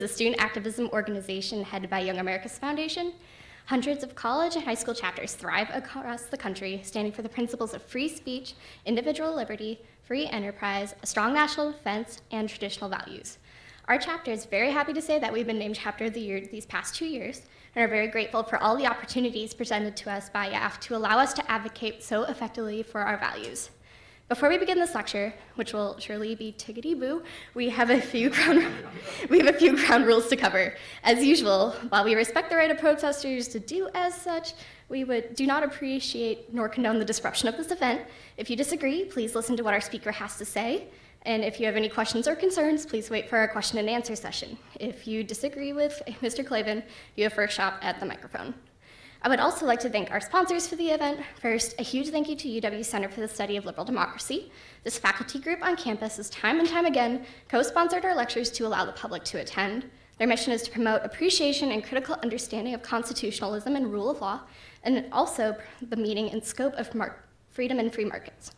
the student activism organization headed by Young America's Foundation. Hundreds of college and high school chapters thrive across the country, standing for the principles of free speech, individual liberty, free enterprise, a strong national defense, and traditional values. Our chapter is very happy to say that we've been named Chapter of the Year these past 2 years, and are very grateful for all the opportunities presented to us by YAF to allow us to advocate so effectively for our values. Before we begin this lecture, which will surely be tickety-boo, we have a few ground rules to cover. As usual, while we respect the right of protesters to do as such, we do not appreciate nor condone the disruption of this event. If you disagree, please listen to what our speaker has to say. And if you have any questions or concerns, please wait for our question and answer session. If you disagree with Mr. Klavan, you have first shot at the microphone. I would also like to thank our sponsors for the event. First, a huge thank you to UW Center for the Study of Liberal Democracy. This faculty group on campus has time and time again co-sponsored our lectures to allow the public to attend. Their mission is to promote appreciation and critical understanding of constitutionalism and rule of law, and also the meaning and scope of freedom and free markets.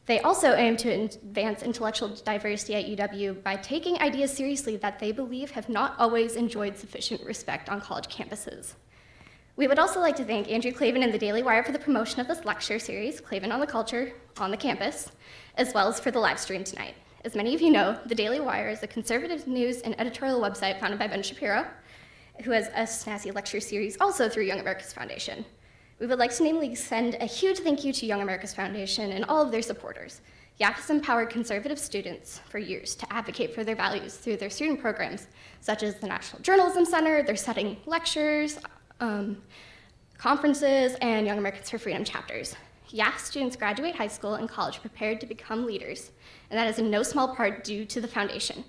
They also aim to advance intellectual diversity at UW by taking ideas seriously that they believe have not always enjoyed sufficient respect on college campuses. We would also like to thank Andrew Klavan and the Daily Wire for the promotion of this lecture series, Klavan on the Culture, on the campus, as well as for the live stream tonight. As many of you know, the Daily Wire is a conservative news and editorial website founded by Ben Shapiro, who has a snazzy lecture series also through Young America's Foundation. We would like to namely send a huge thank you to Young America's Foundation and all of their supporters. YAF has empowered conservative students for years to advocate for their values through their student programs, such as the National Journalism Center, their setting lectures, conferences, and Young Americans for Freedom chapters. YAF students graduate high school and college prepared to become leaders, and that is in no small part due to the foundation.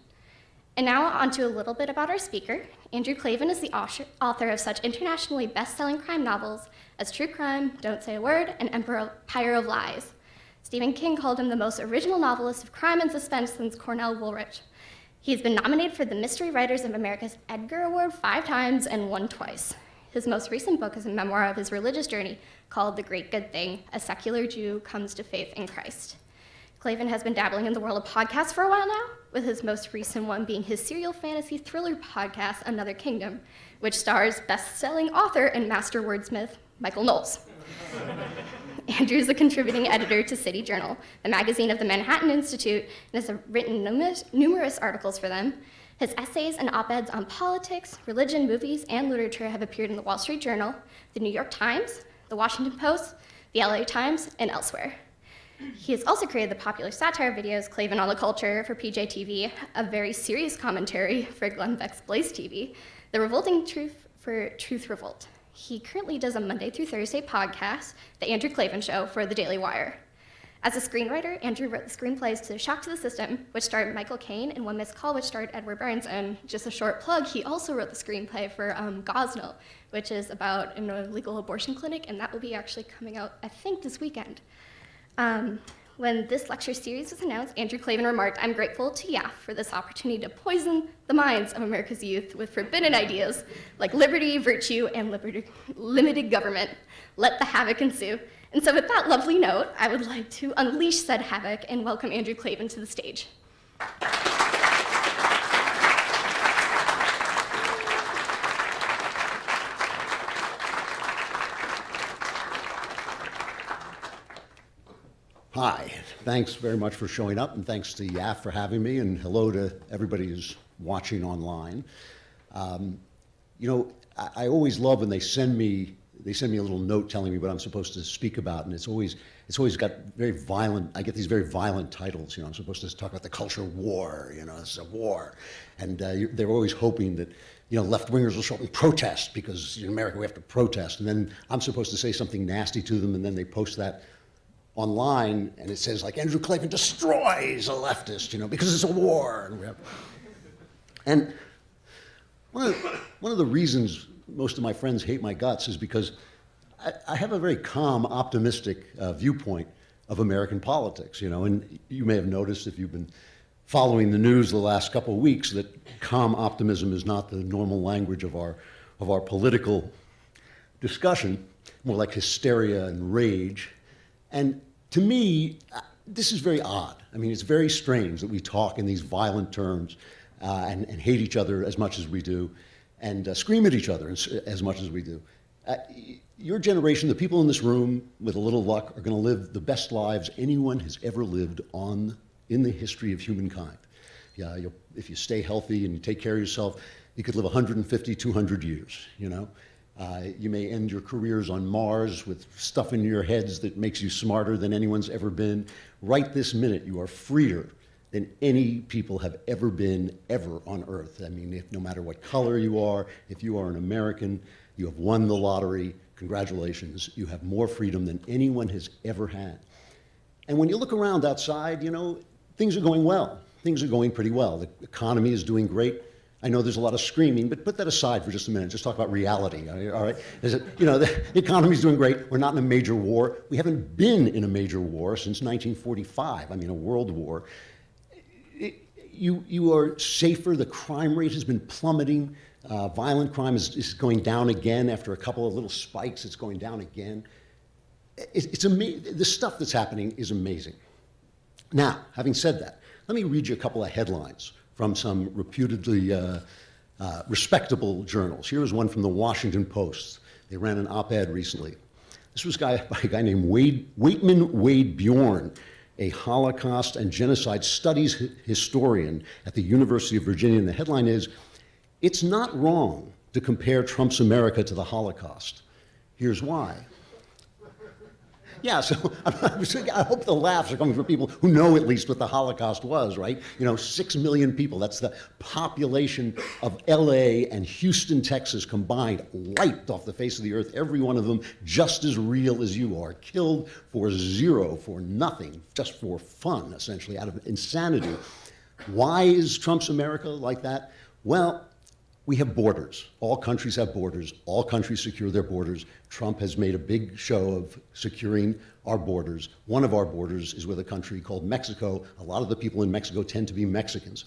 And now on to a little bit about our speaker. Andrew Klavan is the author of such internationally best-selling crime novels as True Crime, Don't Say a Word, and Empire of Lies. Stephen King called him the most original novelist of crime and suspense since Cornell Woolrich. He's been nominated for the Mystery Writers of America's Edgar Award 5 times and won twice. His most recent book is a memoir of his religious journey called The Great Good Thing, A Secular Jew Comes to Faith in Christ. Klavan has been dabbling in the world of podcasts for a while now, with his most recent one being his serial fantasy thriller podcast, Another Kingdom, which stars best-selling author and master wordsmith Michael Knowles. Andrew is a contributing editor to City Journal, the magazine of the Manhattan Institute, and has written numerous articles for them. His essays and op-eds on politics, religion, movies, and literature have appeared in the Wall Street Journal, the New York Times, the Washington Post, the LA Times, and elsewhere. He has also created the popular satire videos Klavan on the Culture for PJTV, a very serious commentary for Glenn Beck's Blaze TV, The Revolting Truth for Truth Revolt. He currently does a Monday through Thursday podcast, The Andrew Klavan Show, for the Daily Wire. As a screenwriter, Andrew wrote the screenplays to Shock to the System, which starred Michael Caine, and One Missed Call, which starred Edward Burns. And just a short plug, he also wrote the screenplay for Gosnell, which is about an illegal abortion clinic, and that will be actually coming out, I think, this weekend. When this lecture series was announced, Andrew Klavan remarked, "I'm grateful to YAF for this opportunity to poison the minds of America's youth with forbidden ideas like liberty, virtue, and limited government. Let the havoc ensue." And so with that lovely note, I would like to unleash said havoc and welcome Andrew Klavan to the stage. Hi, thanks very much for showing up, and thanks to YAF for having me, and hello to everybody who's watching online. I always love when they send me a little note telling me what I'm supposed to speak about, and it's always got very violent. I get these very violent titles. I'm supposed to talk about the culture war. It's a war, and they're always hoping that left-wingers will show up and protest because in America we have to protest, and then I'm supposed to say something nasty to them, and then they post that online, and it says like Andrew Klavan destroys a leftist, because it's a war. And one of the reasons most of my friends hate my guts is because I have a very calm, optimistic viewpoint of American politics, and you may have noticed if you've been following the news the last couple of weeks that calm optimism is not the normal language of our political discussion, more like hysteria and rage. And to me, this is very odd. I mean, it's very strange that we talk in these violent terms and hate each other as much as we do, and scream at each other as much as we do. Your generation, the people in this room, with a little luck, are going to live the best lives anyone has ever lived in the history of humankind. Yeah, if you stay healthy and you take care of yourself, you could live 150, 200 years, you know. You may end your careers on Mars with stuff in your heads that makes you smarter than anyone's ever been. Right this minute, you are freer than any people have ever been, ever on Earth. I mean, no matter what color you are, if you are an American, you have won the lottery, congratulations. You have more freedom than anyone has ever had. And when you look around outside, you know, things are going well. Things are going pretty well. The economy is doing great. I know there's a lot of screaming, but put that aside for just a minute. Just talk about reality, all right? You know, the economy's doing great. We're not in a major war. We haven't been in a major war since 1945. I mean, a world war. You are safer. The crime rate has been plummeting. Violent crime is going down again after a couple of little spikes. It's going down again. It's amazing. The stuff that's happening is amazing. Now, having said that, let me read you a couple of headlines from some reputedly respectable journals. Here is one from the Washington Post. They ran an op-ed recently. This was by a guy named Waitman Wade Bjorn, a Holocaust and genocide studies historian at the University of Virginia. And the headline is, "It's not wrong to compare Trump's America to the Holocaust. Here's why." Yeah, so I hope the laughs are coming from people who know at least what the Holocaust was, right? You know, 6 million people. That's the population of LA and Houston, Texas combined, wiped off the face of the earth, every one of them just as real as you are, killed for zero, for nothing, just for fun, essentially, out of insanity. Why is Trump's America like that? Well, we have borders. All countries have borders. All countries secure their borders. Trump has made a big show of securing our borders. One of our borders is with a country called Mexico. A lot of the people in Mexico tend to be Mexicans.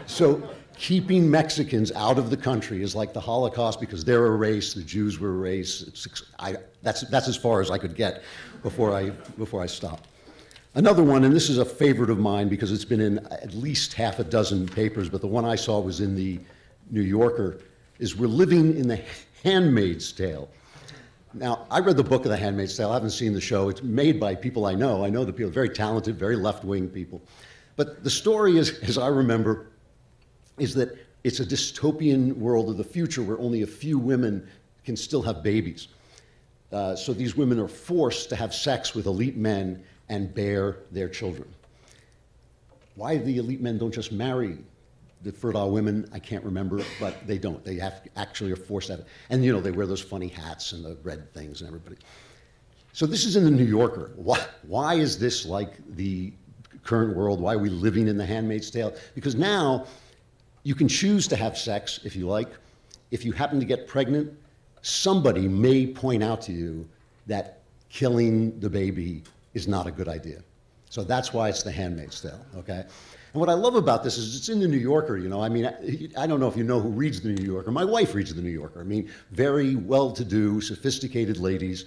So keeping Mexicans out of the country is like the Holocaust because they're a race, the Jews were a race. That's as far as I could get before I stopped. Another one, and this is a favorite of mine because it's been in at least half a dozen papers, but the one I saw was in the New Yorker, is we're living in the Handmaid's Tale. Now, I read the book of the Handmaid's Tale. I haven't seen the show. It's made by people I know. I know the people, very talented, very left-wing people. But the story is, as I remember, is that it's a dystopian world of the future where only a few women can still have babies. So these women are forced to have sex with elite men and bear their children. Why the elite men don't just marry the fertile women, I can't remember, but they don't. They actually are forced to have it. And, you know, they wear those funny hats and the red things and everybody. So this is in the New Yorker. Why is this like the current world? Why are we living in the Handmaid's Tale? Because now you can choose to have sex if you like. If you happen to get pregnant, somebody may point out to you that killing the baby is not a good idea. So that's why it's the Handmaid's Tale, okay? And what I love about this is it's in the New Yorker, you know. I mean, I don't know if you know who reads the New Yorker. My wife reads the New Yorker. I mean, very well-to-do, sophisticated ladies,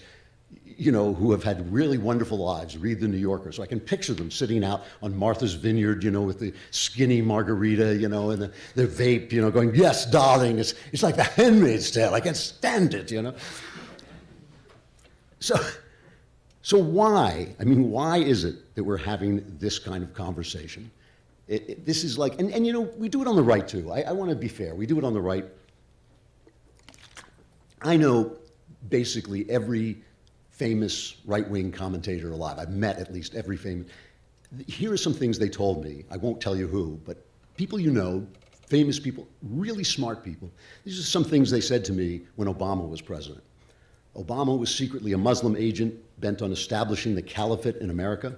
you know, who have had really wonderful lives read the New Yorker. So I can picture them sitting out on Martha's Vineyard, you know, with the skinny margarita, you know, and the vape, you know, going, "Yes, darling, it's like the Handmaid's Tale. I can't stand it," you know. So why? I mean, why is it that we're having this kind of conversation? This is like, and you know, we do it on the right too. I want to be fair. We do it on the right. I know basically every famous right-wing commentator alive. I've met at least every famous. Here are some things they told me. I won't tell you who, but people you know, famous people, really smart people. These are some things they said to me when Obama was president. Obama was secretly a Muslim agent bent on establishing the caliphate in America.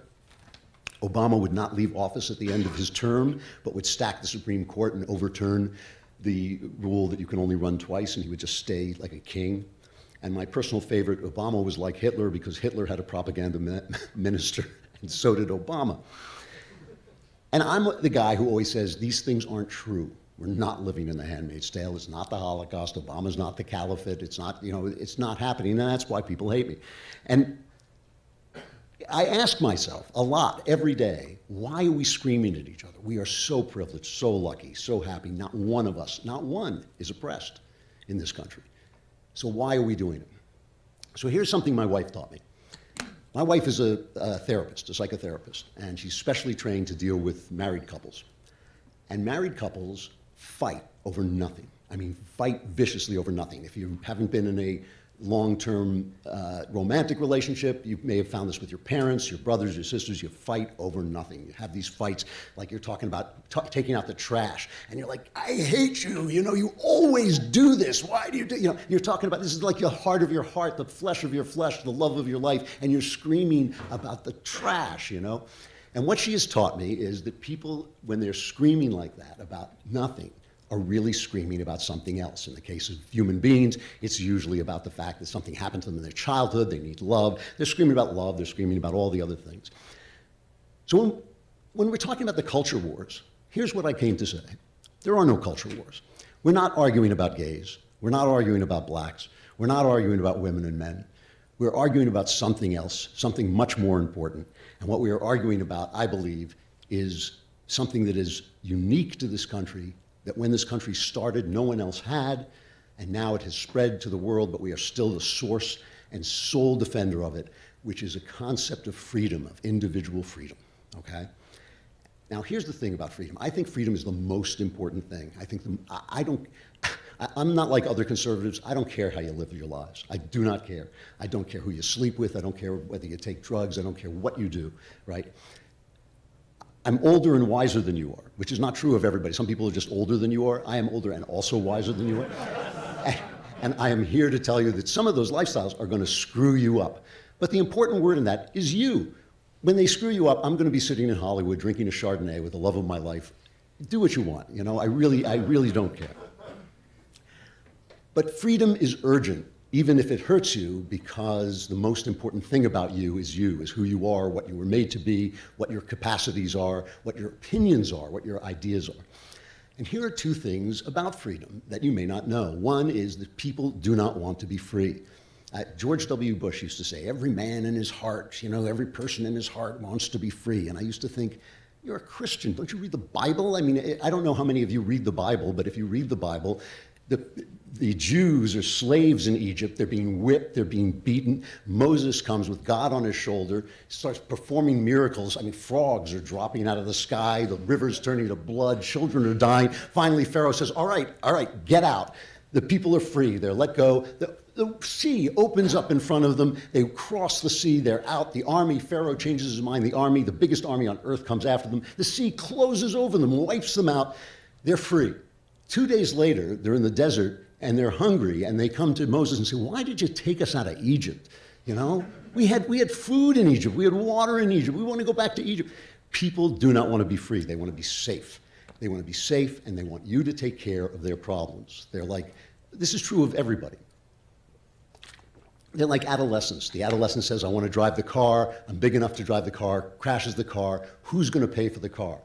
Obama would not leave office at the end of his term, but would stack the Supreme Court and overturn the rule that you can only run twice, and he would just stay like a king. And my personal favorite, Obama was like Hitler because Hitler had a propaganda minister, and so did Obama. And I'm the guy who always says, these things aren't true. We're not living in the Handmaid's Tale. It's not the Holocaust. Obama's not the caliphate. It's not, you know, it's not happening, and that's why people hate me. And I ask myself a lot every day, why are we screaming at each other? We are so privileged, so lucky, so happy. Not one of us, not one, is oppressed in this country. So why are we doing it? So here's something my wife taught me. My wife is a therapist, a psychotherapist, and she's specially trained to deal with married couples. And married couples fight over nothing. I mean, fight viciously over nothing. If you haven't been in a long-term romantic relationship, you may have found this with your parents, your brothers, your sisters. You fight over nothing. You have these fights like you're talking about taking out the trash, and you're like, I hate you, you know, you always do this. Why do you do, you know, you're talking about, this is like the heart of your heart, the flesh of your flesh, the love of your life, and you're screaming about the trash, you know? And what she has taught me is that people, when they're screaming like that about nothing, are really screaming about something else. In the case of human beings, it's usually about the fact that something happened to them in their childhood, they need love. They're screaming about love, they're screaming about all the other things. So when we're talking about the culture wars, here's what I came to say. There are no culture wars. We're not arguing about gays. We're not arguing about blacks. We're not arguing about women and men. We're arguing about something else, something much more important. And what we are arguing about, I believe, is something that is unique to this country, that when this country started, no one else had, and now it has spread to the world, but we are still the source and sole defender of it, which is a concept of freedom, of individual freedom, okay? Now, here's the thing about freedom. I think freedom is the most important thing. I think I'm not like other conservatives. I don't care how you live your lives. I do not care. I don't care who you sleep with. I don't care whether you take drugs. I don't care what you do, right? I'm older and wiser than you are, which is not true of everybody. Some people are just older than you are. I am older and also wiser than you are. And I am here to tell you that some of those lifestyles are going to screw you up. But the important word in that is you. When they screw you up, I'm going to be sitting in Hollywood drinking a Chardonnay with the love of my life. Do what you want, you know? I really don't care. But freedom is urgent, even if it hurts you, because the most important thing about you, is who you are, what you were made to be, what your capacities are, what your opinions are, what your ideas are. And here are two things about freedom that you may not know. One is that people do not want to be free. George W. Bush used to say, every man in his heart, you know, every person in his heart wants to be free. And I used to think, you're a Christian, don't you read the Bible? I mean, I don't know how many of you read the Bible, but if you read the Bible, the Jews are slaves in Egypt. They're being whipped. They're being beaten. Moses comes with God on his shoulder, starts performing miracles. I mean, frogs are dropping out of the sky. The river's turning to blood. Children are dying. Finally, Pharaoh says, all right, get out. The people are free. They're let go. The sea opens up in front of them. They cross the sea. They're out. The army, Pharaoh changes his mind. The army, the biggest army on earth, comes after them. The sea closes over them, wipes them out. They're free. 2 days later, they're in the desert, and they're hungry, and they come to Moses and say, why did you take us out of Egypt? You know, we had food in Egypt. We had water in Egypt. We want to go back to Egypt. People do not want to be free. They want to be safe. They want to be safe, and they want you to take care of their problems. They're like, this is true of everybody. They're like adolescents. The adolescent says, I want to drive the car. I'm big enough to drive the car, crashes the car. Who's going to pay for the car?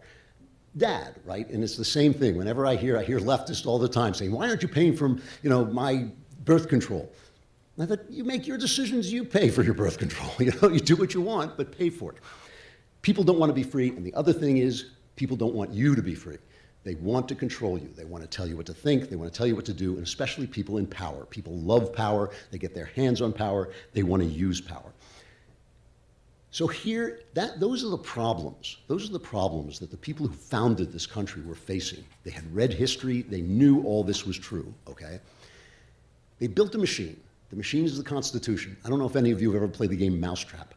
Dad, right? And it's the same thing. Whenever I hear leftists all the time saying, why aren't you paying for, you know, my birth control? And I thought, you make your decisions, you pay for your birth control. You know, you do what you want, but pay for it. People don't want to be free. And the other thing is, people don't want you to be free. They want to control you. They want to tell you what to think. They want to tell you what to do, and especially people in power. People love power. They get their hands on power. They want to use power. So here, those are the problems. Those are the problems that the people who founded this country were facing. They had read history. They knew all this was true, okay? They built a machine. The machine is the Constitution. I don't know if any of you have ever played the game Mousetrap.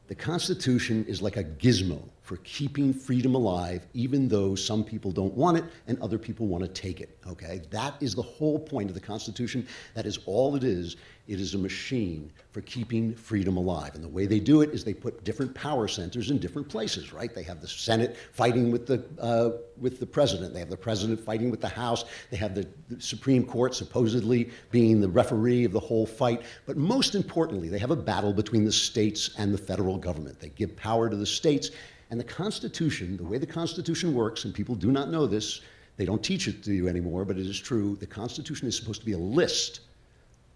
The Constitution is like a gizmo for keeping freedom alive, even though some people don't want it and other people want to take it, okay? That is the whole point of the Constitution. That is all it is. It is a machine for keeping freedom alive. And the way they do it is they put different power centers in different places, right? They have the Senate fighting with the president. They have the president fighting with the House. They have the Supreme Court supposedly being the referee of the whole fight. But most importantly, they have a battle between the states and the federal government. They give power to the states. And the Constitution, the way the Constitution works, and people do not know this, they don't teach it to you anymore, but it is true, the Constitution is supposed to be a list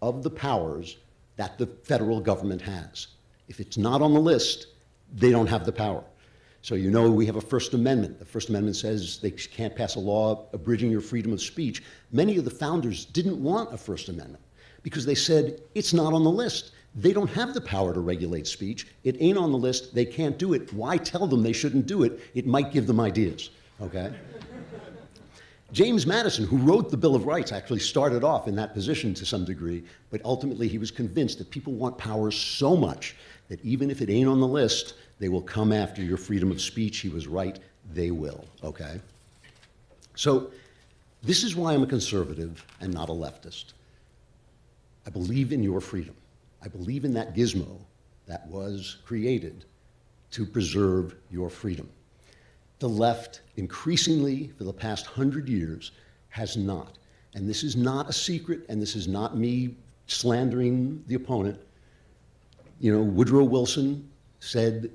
of the powers that the federal government has. If it's not on the list, they don't have the power. So you know we have a First Amendment. The First Amendment says they can't pass a law abridging your freedom of speech. Many of the founders didn't want a First Amendment because they said it's not on the list. They don't have the power to regulate speech. It ain't on the list. They can't do it. Why tell them they shouldn't do it? It might give them ideas, okay? James Madison, who wrote the Bill of Rights, actually started off in that position to some degree, but ultimately he was convinced that people want power so much that even if it ain't on the list, they will come after your freedom of speech. He was right. They will, okay? So this is why I'm a conservative and not a leftist. I believe in your freedom. I believe in that gizmo that was created to preserve your freedom. The left, increasingly for the past 100 years, has not. And this is not a secret, and this is not me slandering the opponent. You know, Woodrow Wilson said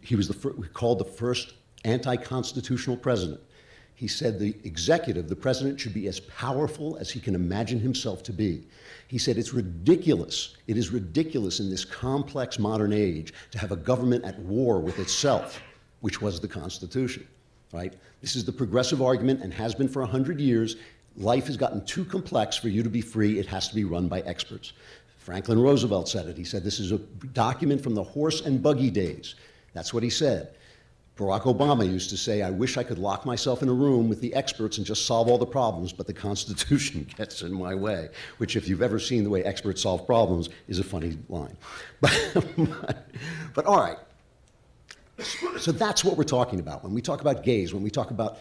he was called the first anti-constitutional president. He said the executive, the president, should be as powerful as he can imagine himself to be. He said it's ridiculous. It is ridiculous in this complex modern age to have a government at war with itself, which was the Constitution, right? This is the progressive argument and has been for 100 years. Life has gotten too complex for you to be free. It has to be run by experts. Franklin Roosevelt said it. He said this is a document from the horse and buggy days. That's what he said. Barack Obama used to say, I wish I could lock myself in a room with the experts and just solve all the problems, but the Constitution gets in my way, which if you've ever seen the way experts solve problems is a funny line. But all right. So that's what we're talking about. When we talk about gays, when we talk about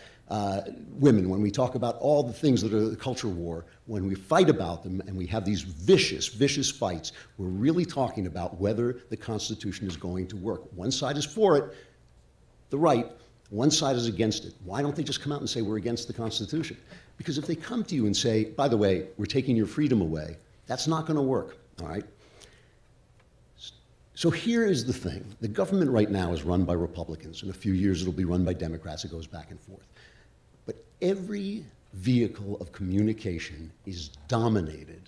women, when we talk about all the things that are the culture war, when we fight about them and we have these vicious, vicious fights, we're really talking about whether the Constitution is going to work. One side is for it, the right, one side is against it. Why don't they just come out and say we're against the Constitution? Because if they come to you and say, by the way, we're taking your freedom away, that's not going to work, all right? So here is the thing. The government right now is run by Republicans. In a few years, it'll be run by Democrats. It goes back and forth. But every vehicle of communication is dominated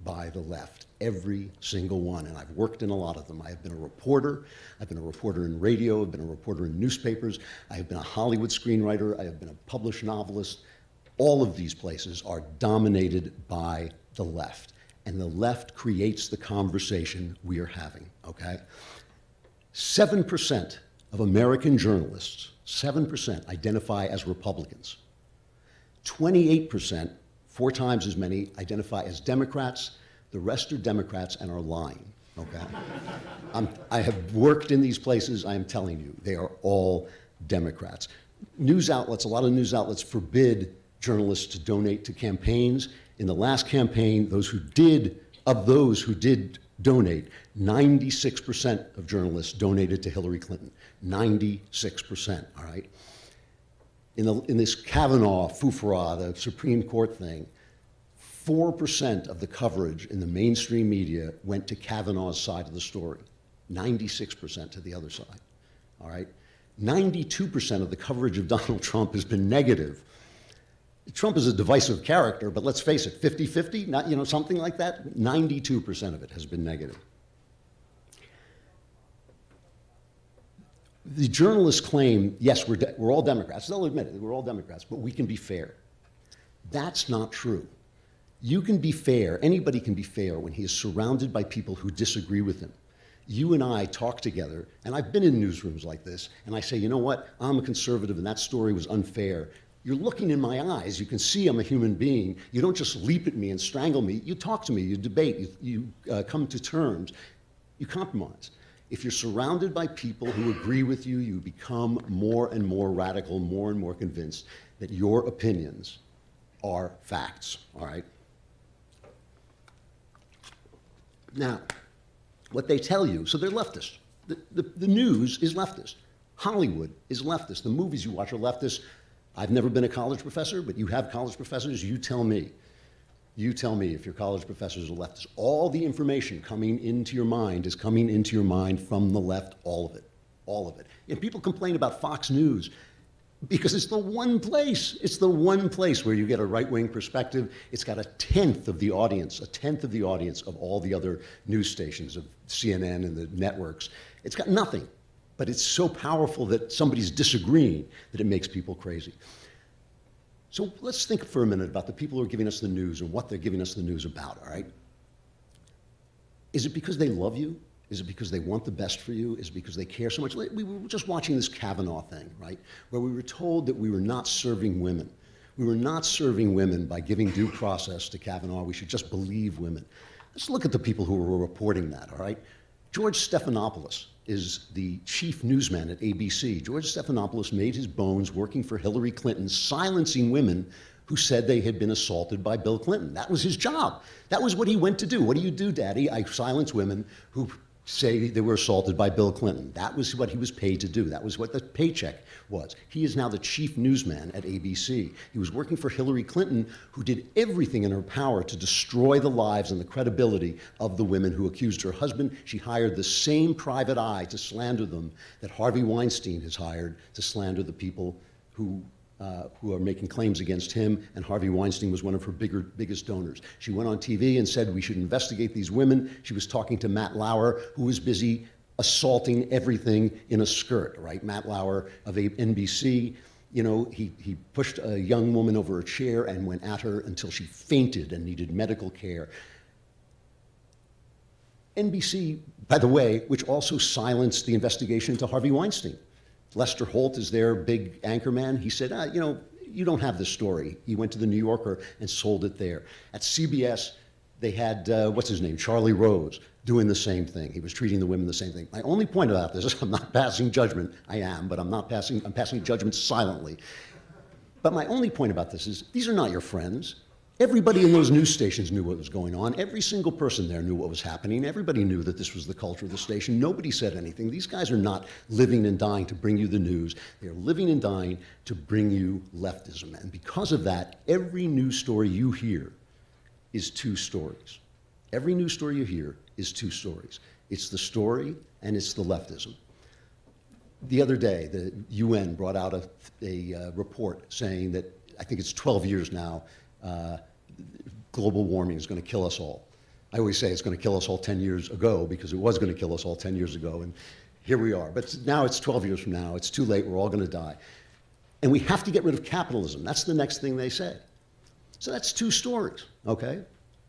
by the left, every single one. And I've worked in a lot of them. I have been a reporter. I've been a reporter in radio. I've been a reporter in newspapers. I have been a Hollywood screenwriter. I have been a published novelist. All of these places are dominated by the left. And the left creates the conversation we are having, okay? 7% of American journalists, 7% identify as Republicans. 28%, 4 times as many, identify as Democrats. The rest are Democrats and are lying, okay? I have worked in these places. I am telling you, they are all Democrats. News outlets, a lot of news outlets forbid journalists to donate to campaigns. In the last campaign, those who did donate, 96% of journalists donated to Hillary Clinton. 96%, all right? In this Kavanaugh foofara, the Supreme Court thing, 4% of the coverage in the mainstream media went to Kavanaugh's side of the story, 96% to the other side, all right? 92% of the coverage of Donald Trump has been negative. Trump is a divisive character, but let's face it, 50-50, not, you know, something like that, 92% of it has been negative. The journalists claim, yes, we're all Democrats. They'll admit it, we're all Democrats, but we can be fair. That's not true. You can be fair, anybody can be fair when he is surrounded by people who disagree with him. You and I talk together, and I've been in newsrooms like this, and I say, you know what, I'm a conservative and that story was unfair. You're looking in my eyes. You can see I'm a human being. You don't just leap at me and strangle me. You talk to me, you debate, you come to terms, you compromise. If you're surrounded by people who agree with you, you become more and more radical, more and more convinced that your opinions are facts, all right? Now, what they tell you, so they're leftist. The news is leftist. Hollywood is leftist. The movies you watch are leftist. I've never been a college professor, but you have college professors. You tell me. You tell me if your college professors are leftists. All the information coming into your mind is coming into your mind from the left, all of it, all of it. And people complain about Fox News. Because it's the one place where you get a right-wing perspective. It's got 1/10 of the audience, 1/10 of the audience of all the other news stations, of CNN and the networks. It's got nothing, but it's so powerful that somebody's disagreeing that it makes people crazy. So let's think for a minute about the people who are giving us the news and what they're giving us the news about, all right? Is it because they love you? Is it because they want the best for you? Is it because they care so much? We were just watching this Kavanaugh thing, right? Where we were told that we were not serving women. We were not serving women by giving due process to Kavanaugh. We should just believe women. Let's look at the people who were reporting that, all right? George Stephanopoulos is the chief newsman at ABC. George Stephanopoulos made his bones working for Hillary Clinton, silencing women who said they had been assaulted by Bill Clinton. That was his job. That was what he went to do. What do you do, Daddy? I silence women who say they were assaulted by Bill Clinton. That was what he was paid to do. That was what the paycheck was. He is now the chief newsman at ABC. He was working for Hillary Clinton, who did everything in her power to destroy the lives and the credibility of the women who accused her husband. She hired the same private eye to slander them that Harvey Weinstein has hired to slander the people who are making claims against him, and Harvey Weinstein was one of her biggest donors. She went on TV and said we should investigate these women. She was talking to Matt Lauer, who was busy assaulting everything in a skirt, right? Matt Lauer of NBC, you know, he pushed a young woman over a chair and went at her until she fainted and needed medical care. NBC, by the way, which also silenced the investigation into Harvey Weinstein. Lester Holt is their big anchorman. He said, you know, you don't have this story. He went to the New Yorker and sold it there. At CBS, they had, what's his name, Charlie Rose, doing the same thing. He was treating the women the same thing. My only point about this is I'm not passing judgment. I am, but I'm passing judgment silently. But my only point about this is these are not your friends. Everybody in those news stations knew what was going on. Every single person there knew what was happening. Everybody knew that this was the culture of the station. Nobody said anything. These guys are not living and dying to bring you the news. They're living and dying to bring you leftism. And because of that, every news story you hear is two stories. Every news story you hear is two stories. It's the story and it's the leftism. The other day, the UN brought out a report saying that, I think it's 12 years now, global warming is going to kill us all. I always say it's going to kill us all 10 years ago because it was going to kill us all 10 years ago, and here we are. But now it's 12 years from now. It's too late. We're all going to die. And we have to get rid of capitalism. That's the next thing they say. So that's two stories, okay?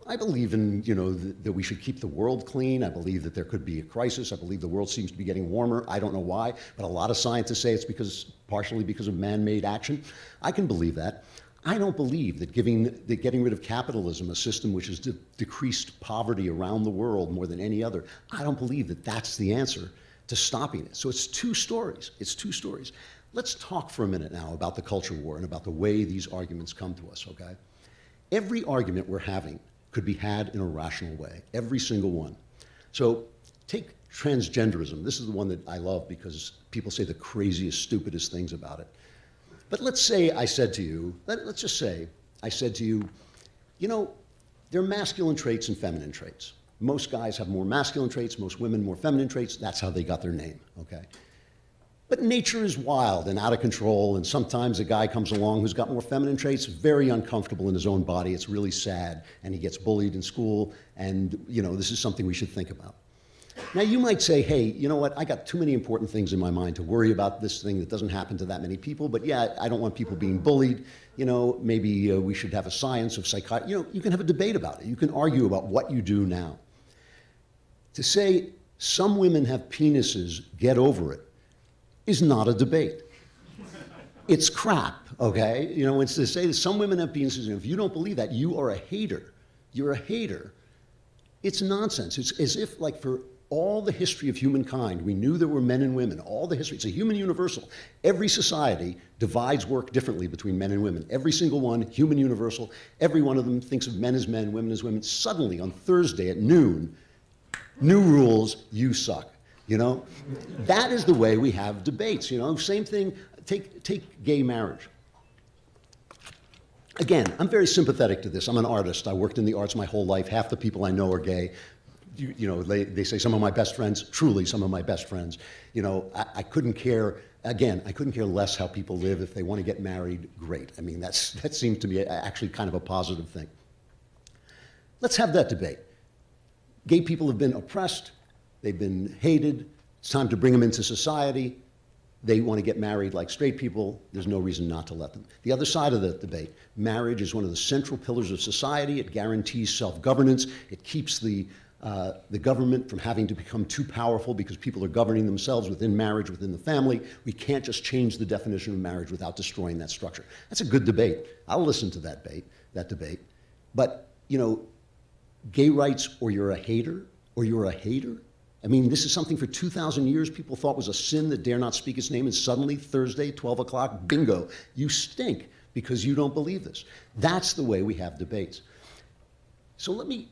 I believe in, you know, that we should keep the world clean. I believe that there could be a crisis. I believe the world seems to be getting warmer. I don't know why, but a lot of scientists say it's partially because of man-made action. I can believe that. I don't believe that getting rid of capitalism, a system which has decreased poverty around the world more than any other, I don't believe that that's the answer to stopping it. So it's two stories. It's two stories. Let's talk for a minute now about the culture war and about the way these arguments come to us, okay? Every argument we're having could be had in a rational way, every single one. So take transgenderism. This is the one that I love because people say the craziest, stupidest things about it. But let's say I said to you, let's just say I said to you, you know, there are masculine traits and feminine traits. Most guys have more masculine traits, most women more feminine traits. That's how they got their name, okay? But nature is wild and out of control, and sometimes a guy comes along who's got more feminine traits, very uncomfortable in his own body. It's really sad, and he gets bullied in school, and, you know, this is something we should think about. Now, you might say, hey, you know what, I got too many important things in my mind to worry about this thing that doesn't happen to that many people, but yeah, I don't want people being bullied. You know, maybe we should have a science of psychiatry. You know, you can have a debate about it. You can argue about what you do now. To say some women have penises, get over it, is not a debate. It's crap, okay? You know, it's to say that some women have penises, and if you don't believe that, you are a hater. You're a hater. It's nonsense. It's as if, like, for all the history of humankind, we knew there were men and women. All the history, it's a human universal. Every society divides work differently between men and women. Every single one, human universal. Every one of them thinks of men as men, women as women. Suddenly, on Thursday at noon, new rules, you suck. You know? That is the way we have debates, you know? Same thing, take gay marriage. Again, I'm very sympathetic to this. I'm an artist. I worked in the arts my whole life. Half the people I know are gay. they say some of my best friends, truly some of my best friends. I couldn't care, again, I couldn't care less how people live. If they want to get married, great. I mean, that seems to be actually kind of a positive thing. Let's have that debate. Gay people have been oppressed. They've been hated. It's time to bring them into society. They want to get married like straight people. There's no reason not to let them. The other side of the debate, marriage is one of the central pillars of society. It guarantees self-governance. It keeps the government from having to become too powerful because people are governing themselves within marriage, within the family. We can't just change the definition of marriage without destroying that structure. That's a good debate. I'll listen to that debate. But, gay rights, or you're a hater, or you're a hater. I mean, this is something for 2,000 years people thought was a sin that dare not speak its name, and suddenly, Thursday, 12 o'clock, bingo, you stink because you don't believe this. That's the way we have debates. So let me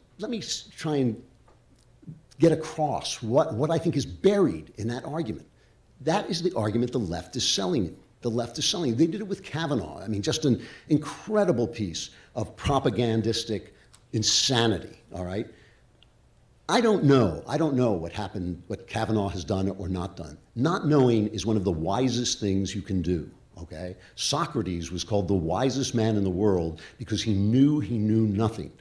try and get across what I think is buried in that argument. That is the argument the left is selling you. The left is selling you. They did it with Kavanaugh. I mean, just an incredible piece of propagandistic insanity, all right? I don't know what happened, what Kavanaugh has done or not done. Not knowing is one of the wisest things you can do, okay? Socrates was called the wisest man in the world because he knew nothing.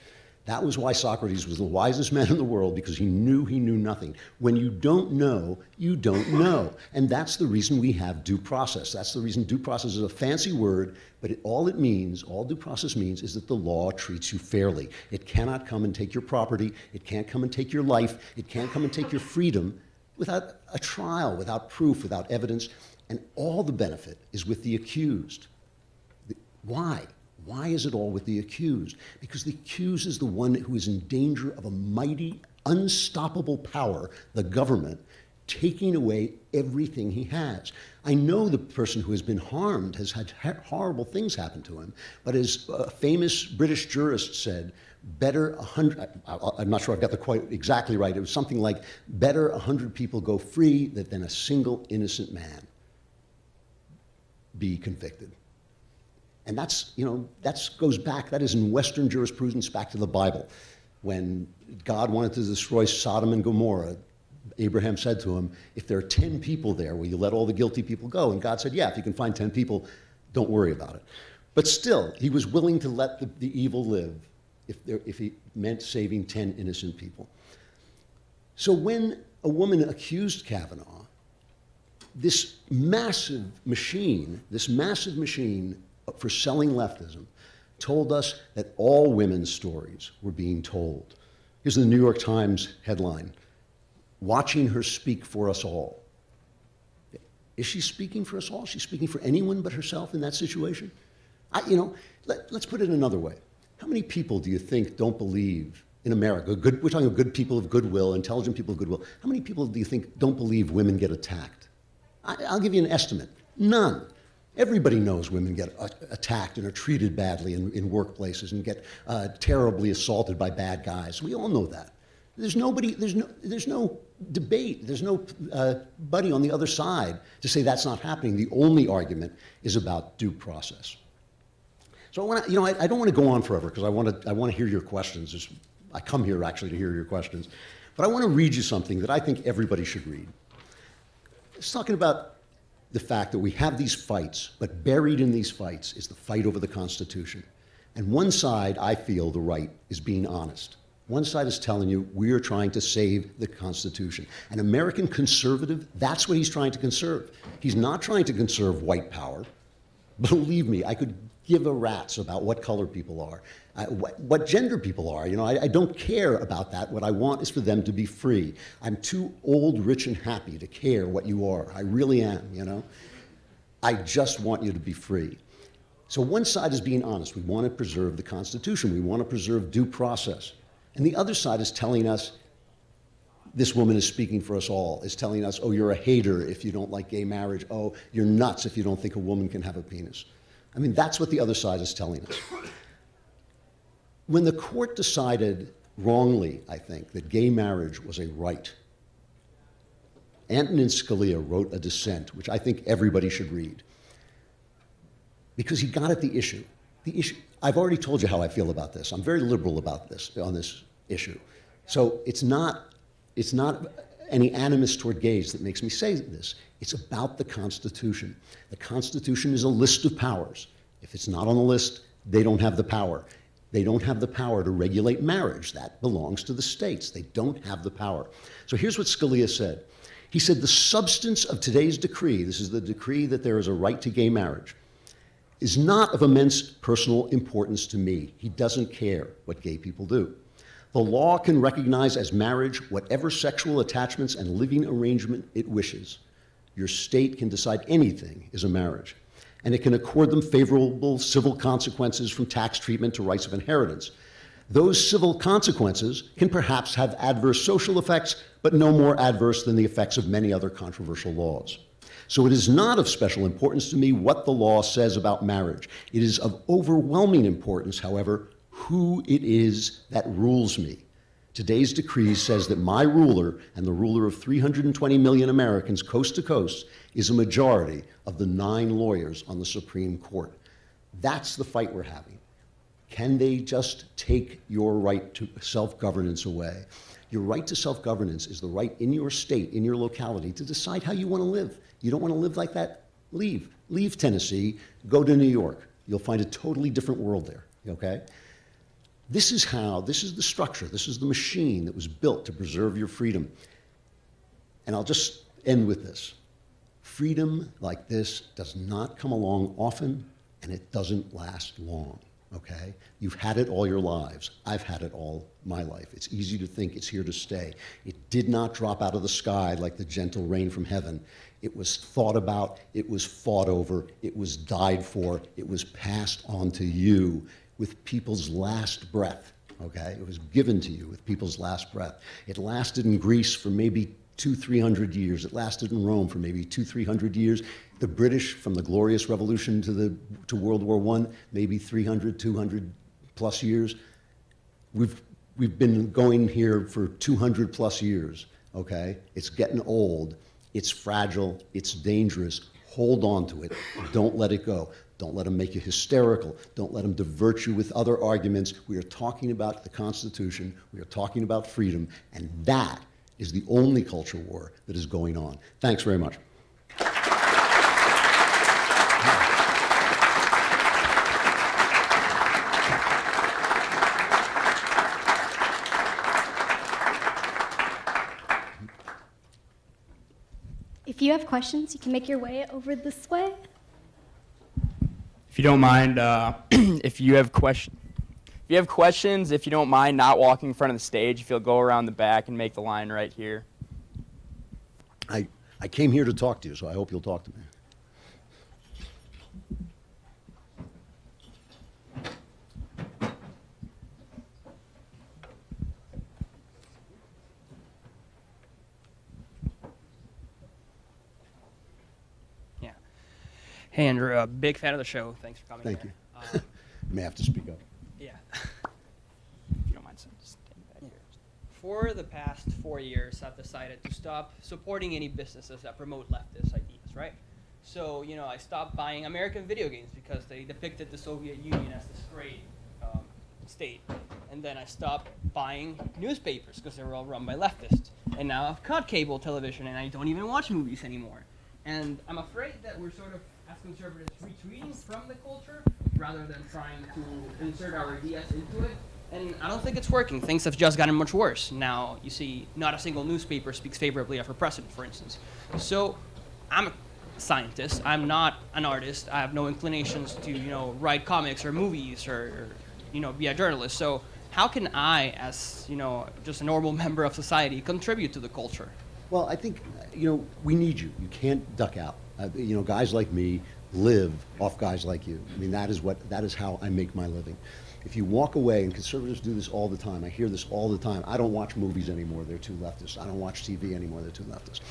That was why Socrates was the wisest man in the world, because he knew nothing. When you don't know, you don't know. And that's the reason we have due process. That's the reason due process is a fancy word, but all due process means is that the law treats you fairly. It cannot come and take your property. It can't come and take your life. It can't come and take your freedom without a trial, without proof, without evidence. And all the benefit is with the accused. Why? Why is it all with the accused? Because the accused is the one who is in danger of a mighty, unstoppable power, the government, taking away everything he has. I know the person who has been harmed has had horrible things happen to him, but as a famous British jurist said, better 100, I'm not sure I've got the quite exactly right, it was something like, better 100 people go free than a single innocent man be convicted. And that goes back, that is in Western jurisprudence back to the Bible. When God wanted to destroy Sodom and Gomorrah, Abraham said to him, if there are 10 people there, will you let all the guilty people go? And God said, yeah, if you can find 10 people, don't worry about it. But still, he was willing to let the evil live if he meant saving 10 innocent people. So when a woman accused Kavanaugh, this massive machine for selling leftism told us that all women's stories were being told. Here's the New York Times headline, "Watching her speak for us all." Is she speaking for us all? Is she speaking for anyone but herself in that situation? Let's put it another way. How many people do you think don't believe in America? We're talking about good people of goodwill, intelligent people of goodwill. How many people do you think don't believe women get attacked? I'll give you an estimate. None. Everybody knows women get attacked and are treated badly in workplaces and get terribly assaulted by bad guys. We all know that. There's no debate. There's no buddy on the other side to say that's not happening. The only argument is about due process. So I don't want to go on forever because I want to hear your questions. I come here actually to hear your questions, but I want to read you something that I think everybody should read. It's talking about the fact that we have these fights, but buried in these fights is the fight over the Constitution. And one side, I feel, the right, is being honest. One side is telling you, we are trying to save the Constitution. An American conservative, that's what he's trying to conserve. He's not trying to conserve white power. Believe me, I could give a rat's about what color people are, what gender people are. I don't care about that. What I want is for them to be free. I'm too old, rich, and happy to care what you are. I really am, I just want you to be free. So one side is being honest. We want to preserve the Constitution. We want to preserve due process. And the other side is telling us, this woman is speaking for us all, is telling us, oh, you're a hater if you don't like gay marriage. Oh, you're nuts if you don't think a woman can have a penis. I mean, that's what the other side is telling us. When the court decided wrongly, I think, that gay marriage was a right, Antonin Scalia wrote a dissent, which I think everybody should read, because he got at the issue. I've already told you how I feel about this. I'm very liberal about this, on this issue. So it's not it's not any animus toward gays that makes me say this. It's about the Constitution. The Constitution is a list of powers. If it's not on the list, they don't have the power. They don't have the power to regulate marriage. That belongs to the states. They don't have the power. So here's what Scalia said. He said, the substance of today's decree, this is the decree that there is a right to gay marriage, is not of immense personal importance to me. He doesn't care what gay people do. The law can recognize as marriage whatever sexual attachments and living arrangement it wishes. Your state can decide anything is a marriage, and it can accord them favorable civil consequences from tax treatment to rights of inheritance. Those civil consequences can perhaps have adverse social effects, but no more adverse than the effects of many other controversial laws. So it is not of special importance to me what the law says about marriage. It is of overwhelming importance, however, who it is that rules me. Today's decree says that my ruler and the ruler of 320 million Americans coast to coast is a majority of the 9 lawyers on the Supreme Court. That's the fight we're having. Can they just take your right to self-governance away? Your right to self-governance is the right in your state, in your locality, to decide how you want to live. You don't want to live like that? Leave. Leave Tennessee, go to New York. You'll find a totally different world there, okay? This is the structure, this is the machine that was built to preserve your freedom. And I'll just end with this. Freedom like this does not come along often, and it doesn't last long, okay? You've had it all your lives. I've had it all my life. It's easy to think it's here to stay. It did not drop out of the sky like the gentle rain from heaven. It was thought about, it was fought over, it was died for, it was passed on to you with people's last breath, okay? It was given to you with people's last breath. It lasted in Greece for maybe 200-300 years. It lasted in Rome for maybe 200-300 years. The British, from the Glorious Revolution to World War I, maybe 300-200 plus years. We've been going here for 200 plus years, okay? It's getting old. It's fragile. It's dangerous. Hold on to it. Don't let it go. Don't let them make you hysterical. Don't let them divert you with other arguments. We are talking about the Constitution. We are talking about freedom. And that is the only culture war that is going on. Thanks very much. If you have questions, you can make your way over this way. If you don't mind, if you have questions, if you don't mind not walking in front of the stage, if you'll go around the back and make the line right here. I came here to talk to you, so I hope you'll talk to me. Hey, Andrew, a big fan of the show. Thanks for coming. Thank you. You may have to speak up. Yeah. If you don't mind, just stand back here. For the past 4 years, I've decided to stop supporting any businesses that promote leftist ideas, right? So, I stopped buying American video games because they depicted the Soviet Union as this great state. And then I stopped buying newspapers because they were all run by leftists. And now I've cut cable television and I don't even watch movies anymore. And I'm afraid that we're sort of, as conservatives, retreating from the culture rather than trying to insert our ideas into it. And I don't think it's working. Things have just gotten much worse. Now, you see, not a single newspaper speaks favorably of a president, for instance. So, I'm a scientist. I'm not an artist. I have no inclinations to, write comics or movies or be a journalist. So, how can I, as, just a normal member of society, contribute to the culture? Well, I think, we need you. You can't duck out. Guys like me live off guys like you. I mean, that is how I make my living. If you walk away, and conservatives do this all the time, I hear this all the time, I don't watch movies anymore, they're too leftist. I don't watch TV anymore, they're too leftist.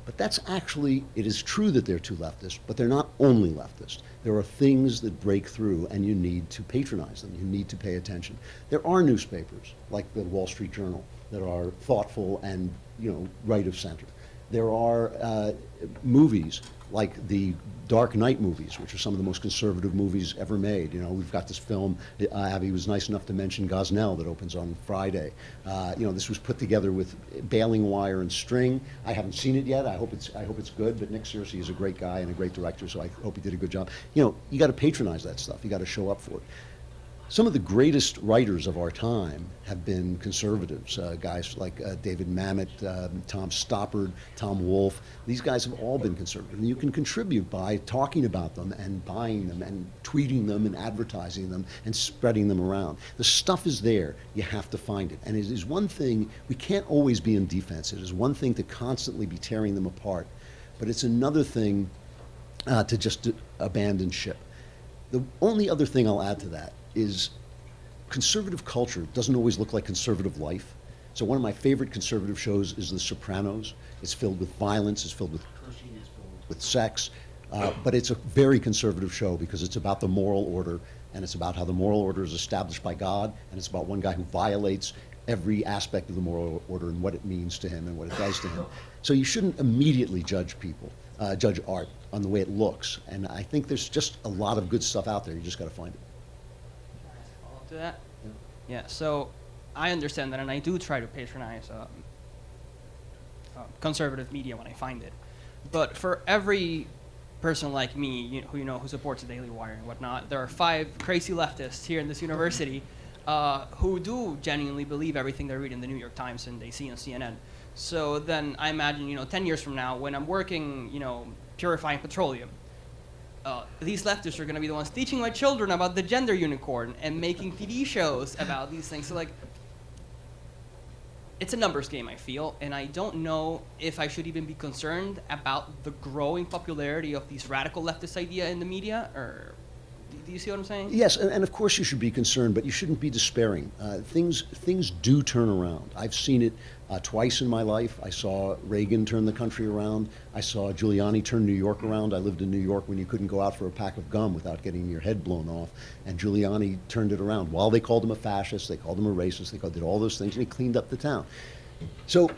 But that's actually, it is true that they're too leftist, but they're not only leftist. There are things that break through, and you need to patronize them. You need to pay attention. There are newspapers, like the Wall Street Journal, that are thoughtful and, right of center. There are movies like the Dark Knight movies, which are some of the most conservative movies ever made. You know, we've got this film, Abby was nice enough to mention Gosnell, that opens on Friday. You know, this was put together with baling wire and string. I haven't seen it yet. I hope it's good, but Nick Searcy is a great guy and a great director, so I hope he did a good job. You know, you got to patronize that stuff. You got to show up for it. Some of the greatest writers of our time have been conservatives, guys like David Mamet, Tom Stoppard, Tom Wolfe. These guys have all been conservative. And you can contribute by talking about them and buying them and tweeting them and advertising them and spreading them around. The stuff is there. You have to find it. And it is one thing, we can't always be in defense. It is one thing to constantly be tearing them apart. But it's another thing to just abandon ship. The only other thing I'll add to that is conservative culture doesn't always look like conservative life. So one of my favorite conservative shows is The Sopranos. It's filled with violence, it's filled with cursing, it's filled with sex, but it's a very conservative show because it's about the moral order, and it's about how the moral order is established by God, and it's about one guy who violates every aspect of the moral order and what it means to him and what it does to him. So you shouldn't immediately judge people, judge art on the way it looks. And I think there's just a lot of good stuff out there. You just got to find it. To that? Yeah, so I understand that, and I do try to patronize conservative media when I find it. But for every person like me, who supports the Daily Wire and whatnot, there are 5 crazy leftists here in this university who do genuinely believe everything they read in the New York Times and they see on CNN. So then I imagine, 10 years from now, when I'm working, purifying petroleum, these leftists are going to be the ones teaching my children about the gender unicorn and making TV shows about these things. So, it's a numbers game, I feel, and I don't know if I should even be concerned about the growing popularity of these radical leftist idea in the media, or do you see what I'm saying? Yes, and of course you should be concerned, but you shouldn't be despairing. Things do turn around. I've seen it twice in my life. I saw Reagan turn the country around. I saw Giuliani turn New York around. I lived in New York when you couldn't go out for a pack of gum without getting your head blown off, and Giuliani turned it around. While they called him a fascist, they called him a racist, did all those things, and he cleaned up the town. So,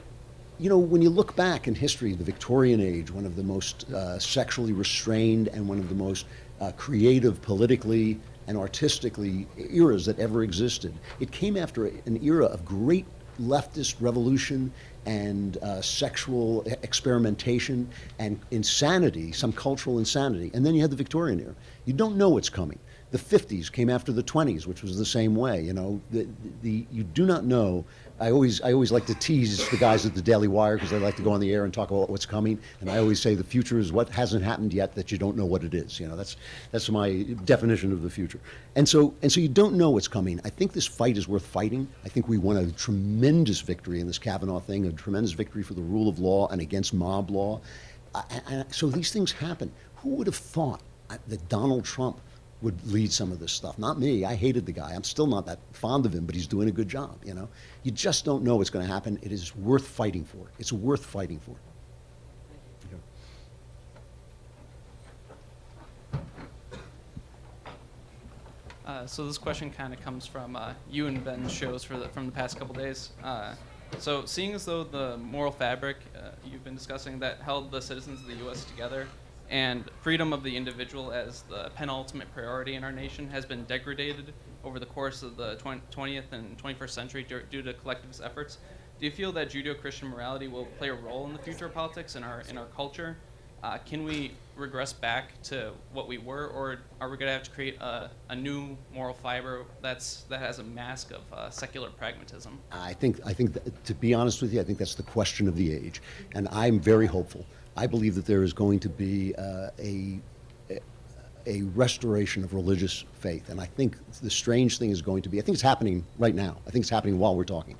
when you look back in history, the Victorian age, one of the most sexually restrained and one of the most creative politically and artistically eras that ever existed. It came after an era of great leftist revolution and sexual experimentation and insanity, some cultural insanity. And then you had the Victorian era. You don't know what's coming. The 50s came after the 20s, which was the same way. You do not know. I always like to tease the guys at the Daily Wire because they like to go on the air and talk about what's coming. And I always say the future is what hasn't happened yet that you don't know what it is. That's my definition of the future. And so you don't know what's coming. I think this fight is worth fighting. I think we won a tremendous victory in this Kavanaugh thing, a tremendous victory for the rule of law and against mob law. So these things happen. Who would have thought that Donald Trump would lead some of this stuff? Not me. I hated the guy. I'm still not that fond of him, but he's doing a good job. You just don't know what's going to happen. It is worth fighting for. It's worth fighting for. So this question kind of comes from you and Ben's shows from the past couple days. So seeing as though the moral fabric you've been discussing that held the citizens of the U.S. together and freedom of the individual as the penultimate priority in our nation has been degraded over the course of the 20th and 21st century due to collectivist efforts, do you feel that Judeo-Christian morality will play a role in the future of politics in our culture? Can we regress back to what we were, or are we going to have to create a new moral fiber that has a mask of secular pragmatism? I think that, to be honest with you, I think that's the question of the age, and I'm very hopeful. I believe that there is going to be a restoration of religious faith, and I think the strange thing is going to be, I think it's happening right now. I think it's happening while we're talking.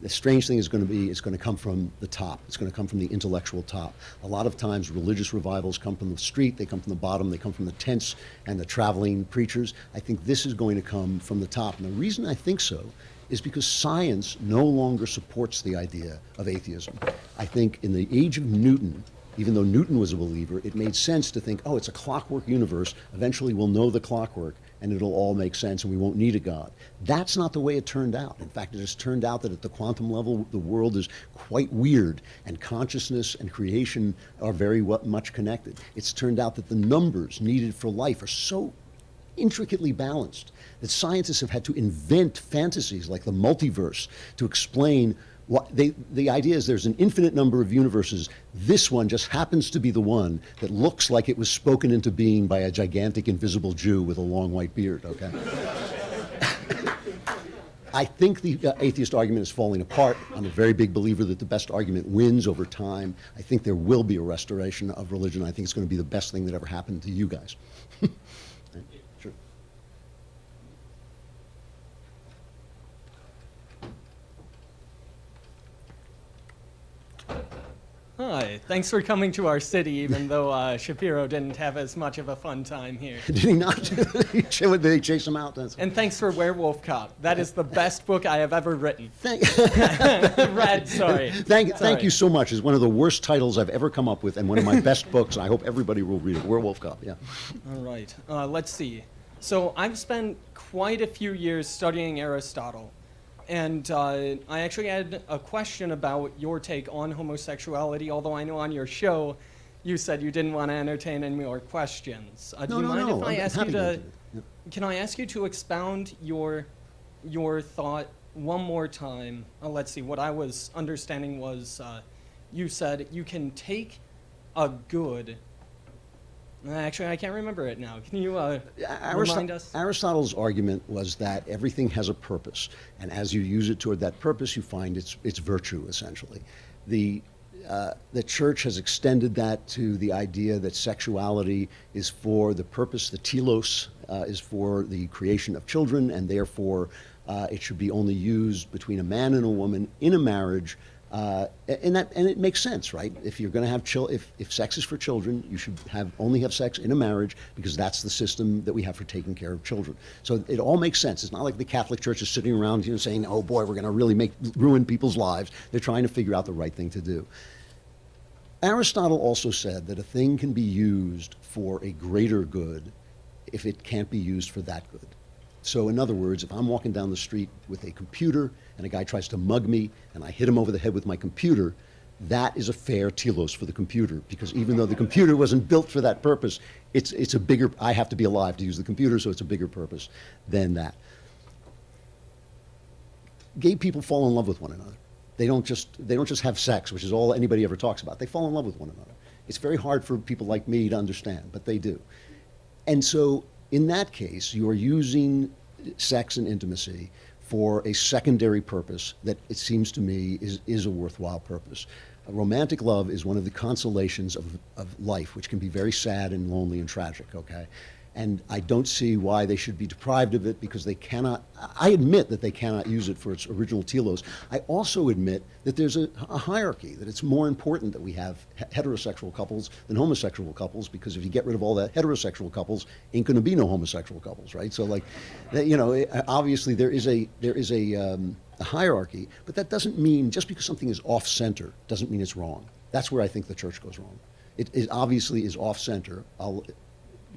The strange thing is going to be, it's going to come from the top. It's going to come from the intellectual top. A lot of times religious revivals come from the street, they come from the bottom, they come from the tents and the traveling preachers. I think this is going to come from the top. And the reason I think so is because science no longer supports the idea of atheism. I think in the age of Newton, even though Newton was a believer, it made sense to think, oh, it's a clockwork universe. Eventually we'll know the clockwork and it'll all make sense and we won't need a God. That's not the way it turned out. In fact, it has turned out that at the quantum level, the world is quite weird, and consciousness and creation are very much connected. It's turned out that the numbers needed for life are so intricately balanced that scientists have had to invent fantasies like the multiverse to explain what the idea is there's an infinite number of universes. This one just happens to be the one that looks like it was spoken into being by a gigantic invisible Jew with a long white beard, okay? I think the atheist argument is falling apart. I'm a very big believer that the best argument wins over time. I think there will be a restoration of religion. I think it's going to be the best thing that ever happened to you guys. Sure. Hi, thanks for coming to our city, even though Shapiro didn't have as much of a fun time here. Did he not? Did they chase him out? And thanks for Werewolf Cop. That is the best book I have ever written. Read, sorry. Thank you so much. It's one of the worst titles I've ever come up with, and one of my best books. I hope everybody will read it. Werewolf Cop, yeah. All right, let's see. So I've spent quite a few years studying Aristotle. And I actually had a question about your take on homosexuality, although I know on your show you said you didn't want to entertain any more questions. Do you mind if I ask you to, can I ask you to expound your thought one more time? Let's see, what I was understanding was you said you can take a good. Actually, I can't remember it now. Can you remind us? Aristotle's argument was that everything has a purpose, and as you use it toward that purpose, you find its virtue, essentially. The church has extended that to the idea that sexuality is for the purpose, the telos is for the creation of children, and therefore it should be only used between a man and a woman in a marriage. And it makes sense, right? If you're going to have if sex is for children, you should only have sex in a marriage, because that's the system that we have for taking care of children. So it all makes sense. It's not like the Catholic Church is sitting around, saying, "Oh boy, we're going to really ruin people's lives." They're trying to figure out the right thing to do. Aristotle also said that a thing can be used for a greater good if it can't be used for that good. So in other words, if I'm walking down the street with a computer and a guy tries to mug me and I hit him over the head with my computer, that is a fair telos for the computer, because even though the computer wasn't built for that purpose, it's a bigger, I have to be alive to use the computer, so it's a bigger purpose than that. Gay people fall in love with one another. They don't just have sex, which is all anybody ever talks about. They fall in love with one another. It's very hard for people like me to understand, but they do. And so in that case, you are using sex and intimacy for a secondary purpose that, it seems to me, is a worthwhile purpose. Romantic love is one of the consolations of life, which can be very sad and lonely and tragic, okay? And I don't see why they should be deprived of it, because they cannot, I admit that they cannot use it for its original telos. I also admit that there's a hierarchy, that it's more important that we have heterosexual couples than homosexual couples, because if you get rid of all the heterosexual couples, ain't gonna be no homosexual couples, right? So like, obviously there is a hierarchy, but that doesn't mean, just because something is off-center, doesn't mean it's wrong. That's where I think the church goes wrong. It obviously is off-center, I'll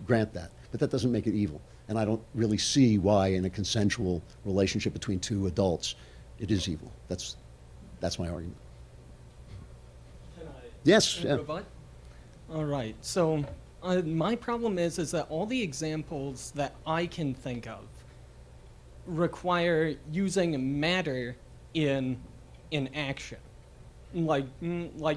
grant that, but that doesn't make it evil. And I don't really see why in a consensual relationship between two adults, it is evil. That's my argument. Can I Yes. Yeah. rebut? All right, so my problem is that all the examples that I can think of require using matter in action, like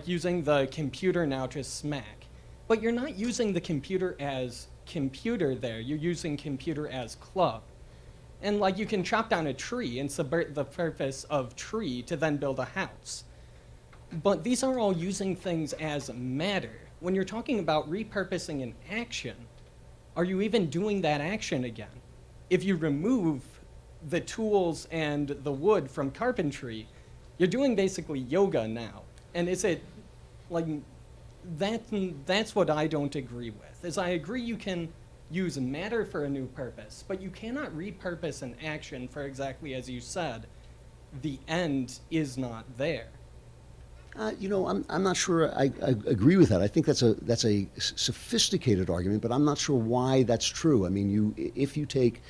using the computer now to smack. But you're not using the computer as computer there, you're using computer as club. And like, you can chop down a tree and subvert the purpose of tree to then build a house. But these are all using things as matter. When you're talking about repurposing an action, are you even doing that action again? If you remove the tools and the wood from carpentry, you're doing basically yoga now. And is it like, that's what I don't agree with, is I agree you can use matter for a new purpose, but you cannot repurpose an action for exactly as you said, the end is not there. I'm not sure I agree with that. I think that's a sophisticated argument, but I'm not sure why that's true. I mean, if you take,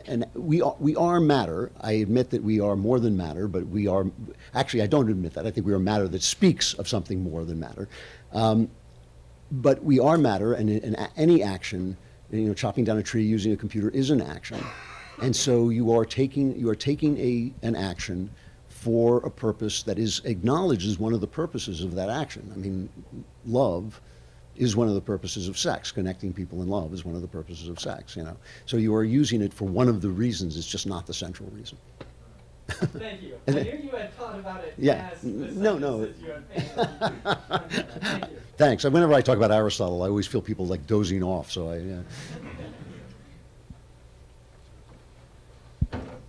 and we are matter. I admit that we are more than matter, but we are, actually I don't admit that. I think we are matter that speaks of something more than matter. But we are matter, and any action, chopping down a tree using a computer is an action. And so you are taking an action for a purpose that is acknowledged as one of the purposes of that action. I mean, love is one of the purposes of sex. Connecting people in love is one of the purposes of sex, So you are using it for one of the reasons. It's just not the central reason. Thank you. I knew you had thought about it Yeah. as the No. sentences you had painted. Thank you. Thanks. Whenever I talk about Aristotle, I always feel people like dozing off, so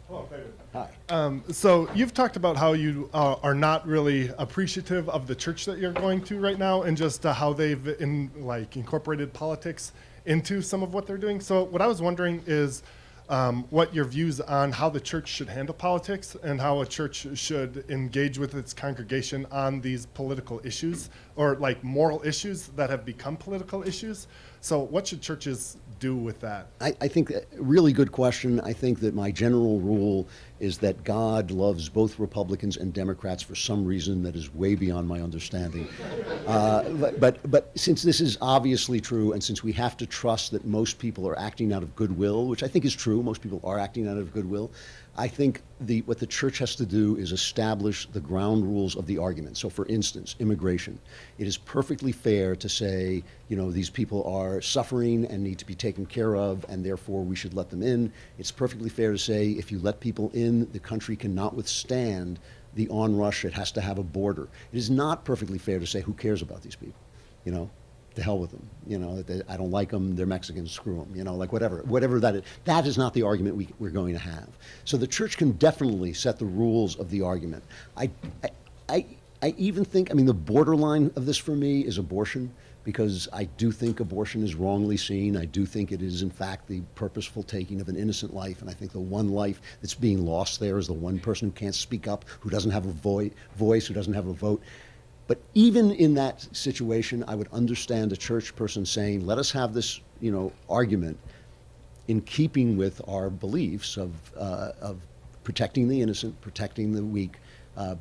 Hello, David. Hi. So you've talked about how you are not really appreciative of the church that you're going to right now, and just how they've incorporated politics into some of what they're doing. So what I was wondering is what your views on how the church should handle politics and how a church should engage with its congregation on these political issues, or like moral issues that have become political issues. So what should churches do with that? I think a really good question. I think that my general rule is that God loves both Republicans and Democrats for some reason that is way beyond my understanding. But since this is obviously true, and since we have to trust that most people are acting out of goodwill, which I think is true, most people are acting out of goodwill, I think what the church has to do is establish the ground rules of the argument. So for instance, immigration. It is perfectly fair to say, these people are suffering and need to be taken care of, and therefore we should let them in. It's perfectly fair to say if you let people in, the country cannot withstand the onrush. It has to have a border. It is not perfectly fair to say who cares about these people, to hell with them, I don't like them, they're Mexicans, screw them, whatever that is. That is not the argument we're going to have. So the church can definitely set the rules of the argument. I even think, the borderline of this for me is abortion, because I do think abortion is wrongly seen. I do think it is, in fact, the purposeful taking of an innocent life, and I think the one life that's being lost there is the one person who can't speak up, who doesn't have a voice, who doesn't have a vote. But even in that situation, I would understand a church person saying, let us have this, argument in keeping with our beliefs of protecting the innocent, protecting the weak,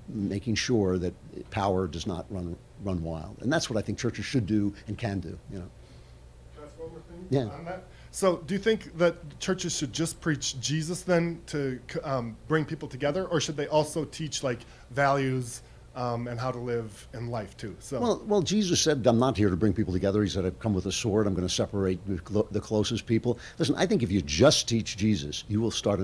making sure that power does not run wild. And that's what I think churches should do and can do, Can I ask one more thing Yeah. on that? So do you think that churches should just preach Jesus then to bring people together, or should they also teach values and how to live in life too? So Well, Jesus said, I'm not here to bring people together. He said, I've come with a sword. I'm going to separate the closest people. Listen, I think if you just teach Jesus, you will start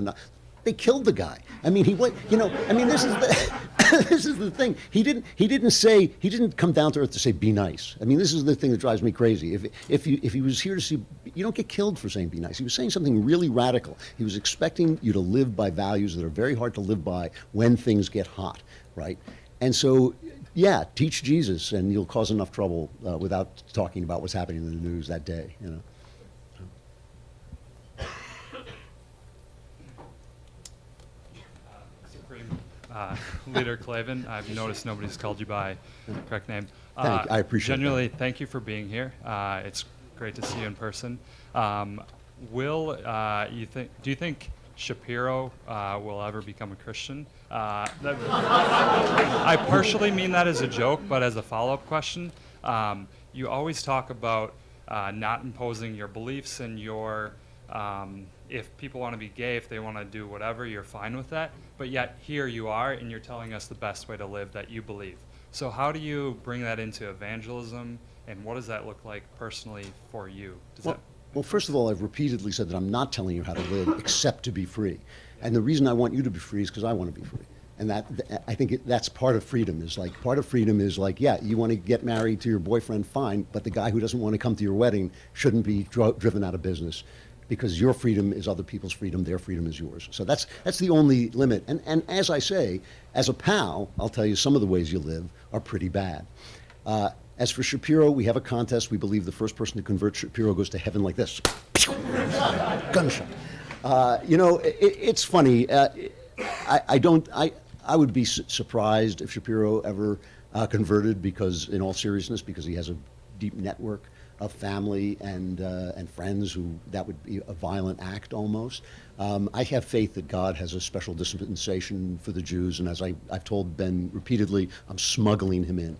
They killed the guy. This is the, this is the thing. He didn't come down to earth to say, be nice. This is the thing that drives me crazy. If he was here to see, you don't get killed for saying be nice. He was saying something really radical. He was expecting you to live by values that are very hard to live by when things get hot, right? And so, yeah, teach Jesus, and you'll cause enough trouble without talking about what's happening in the news that day, Supreme Leader Klavan, I've noticed nobody's called you by the correct name. I appreciate Genuinely, thank you for being here. It's great to see you in person. Do you think Shapiro will ever become a Christian? I partially mean that as a joke, but as a follow-up question, you always talk about not imposing your beliefs and your, if people want to be gay, if they want to do whatever, you're fine with that. But yet here you are, and you're telling us the best way to live that you believe. So how do you bring that into evangelism, and what does that look like personally for you? Well, first of all, I've repeatedly said that I'm not telling you how to live except to be free. And the reason I want you to be free is because I want to be free. And I think that's part of freedom. Yeah, you want to get married to your boyfriend, fine, but the guy who doesn't want to come to your wedding shouldn't be driven out of business, because your freedom is other people's freedom, their freedom is yours. So that's the only limit. And as I say, as a pal, I'll tell you some of the ways you live are pretty bad. As for Shapiro, we have a contest. We believe the first person to convert Shapiro goes to heaven like this. Gunshot. It's funny. I would be surprised if Shapiro ever converted because, in all seriousness, because he has a deep network of family and friends who that would be a violent act almost. I have faith that God has a special dispensation for the Jews, and as I've told Ben repeatedly, I'm smuggling him in.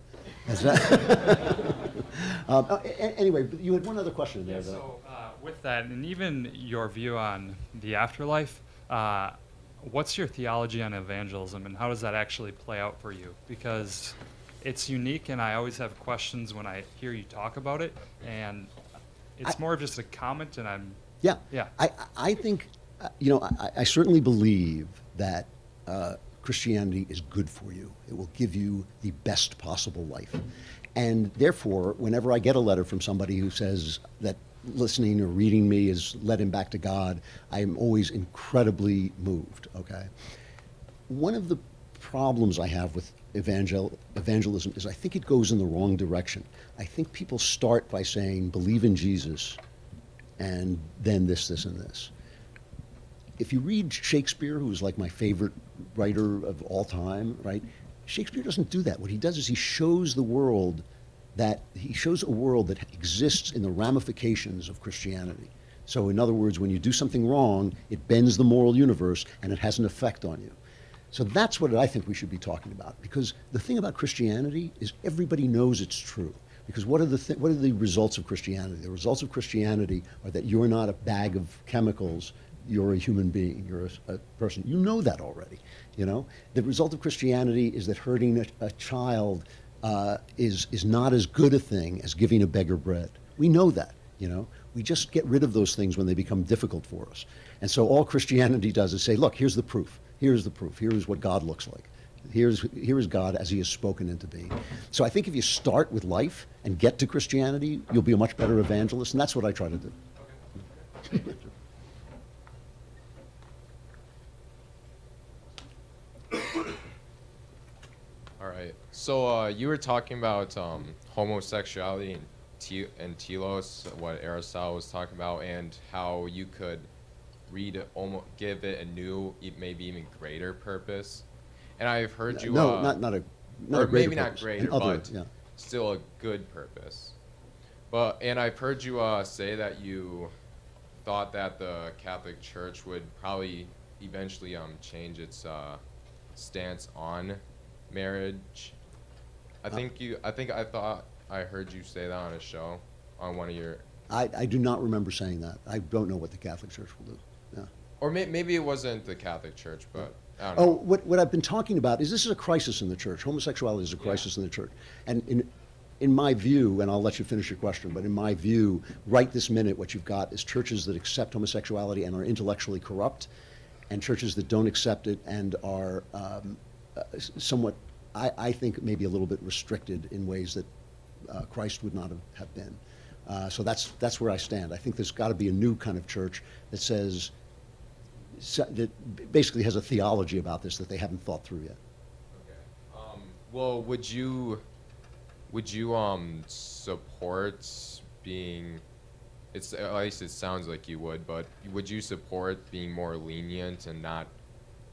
Anyway, but you had one other question there. Yeah, so with that, and even your view on the afterlife, what's your theology on evangelism, and how does that actually play out for you? Because it's unique, and I always have questions when I hear you talk about it, and it's more of just a comment, and I'm... Yeah. Yeah. I think, I certainly believe that Christianity is good for you. It will give you the best possible life. And therefore, whenever I get a letter from somebody who says that listening or reading me has led him back to God, I am always incredibly moved, okay? One of the problems I have with evangelism is I think it goes in the wrong direction. I think people start by saying, believe in Jesus, and then this, and this. If you read Shakespeare, who's like my favorite writer of all time, right? Shakespeare doesn't do that. What he does is he shows a world that exists in the ramifications of Christianity. So in other words, when you do something wrong, it bends the moral universe and it has an effect on you. So that's what I think we should be talking about, because the thing about Christianity is everybody knows it's true. Because what are the results of Christianity? The results of Christianity are that you're not a bag of chemicals, you're a human being, you're a person. You know that already, The result of Christianity is that hurting a child is not as good a thing as giving a beggar bread. We know that, We just get rid of those things when they become difficult for us. And so all Christianity does is say, look, here's the proof. Here's the proof. Here's what God looks like. Here is God as he is spoken into being. So I think if you start with life and get to Christianity, you'll be a much better evangelist, and that's what I try to do. All right. So you were talking about homosexuality and telos, what Aristotle was talking about, and how you could give it a new, maybe even greater purpose. And I've heard you... No, not a or greater maybe not purpose. greater, but still a good purpose. And I've heard you say that you thought that the Catholic Church would probably eventually change its stance on marriage. I thought I heard you say that on a show, on one of your... I do not remember saying that. I don't know what the Catholic Church will do. Yeah. Or maybe it wasn't the Catholic Church, but I don't Oh, know. what I've been talking about is this is a crisis in the church. Homosexuality is a crisis in the church. And in my view, and I'll let you finish your question, but in my view, right this minute, what you've got is churches that accept homosexuality and are intellectually corrupt, and churches that don't accept it and are somewhat, I think, maybe a little bit restricted in ways that Christ would not have been. So that's where I stand. I think there's got to be a new kind of church that says, that basically has a theology about this that they haven't thought through yet. Okay. Well, would you support being? At least it sounds like you would. But would you support being more lenient and not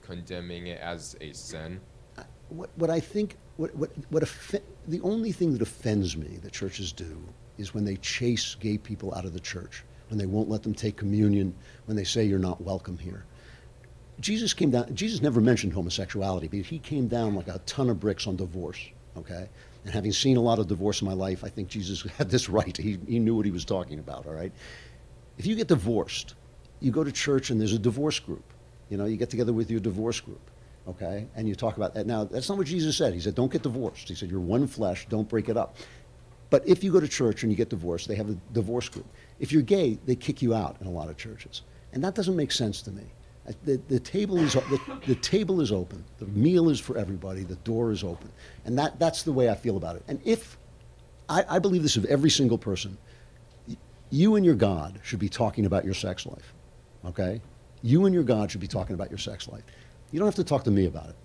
condemning it as a sin? What I think, the only thing that offends me that churches do is when they chase gay people out of the church, when they won't let them take communion, when they say you're not welcome here. Jesus never mentioned homosexuality, but he came down like a ton of bricks on divorce, okay? And having seen a lot of divorce in my life, I think Jesus had this right. He knew what he was talking about, all right? If you get divorced, you go to church and there's a divorce group. You get together with your divorce group, okay? And you talk about that. Now, that's not what Jesus said. He said, don't get divorced. He said, you're one flesh, don't break it up. But if you go to church and you get divorced, they have a divorce group. If you're gay, they kick you out in a lot of churches. And that doesn't make sense to me. The table is open. The meal is for everybody. The door is open. And that's the way I feel about it. And I believe this of every single person, you and your God should be talking about your sex life, okay? You and your God should be talking about your sex life. You don't have to talk to me about it.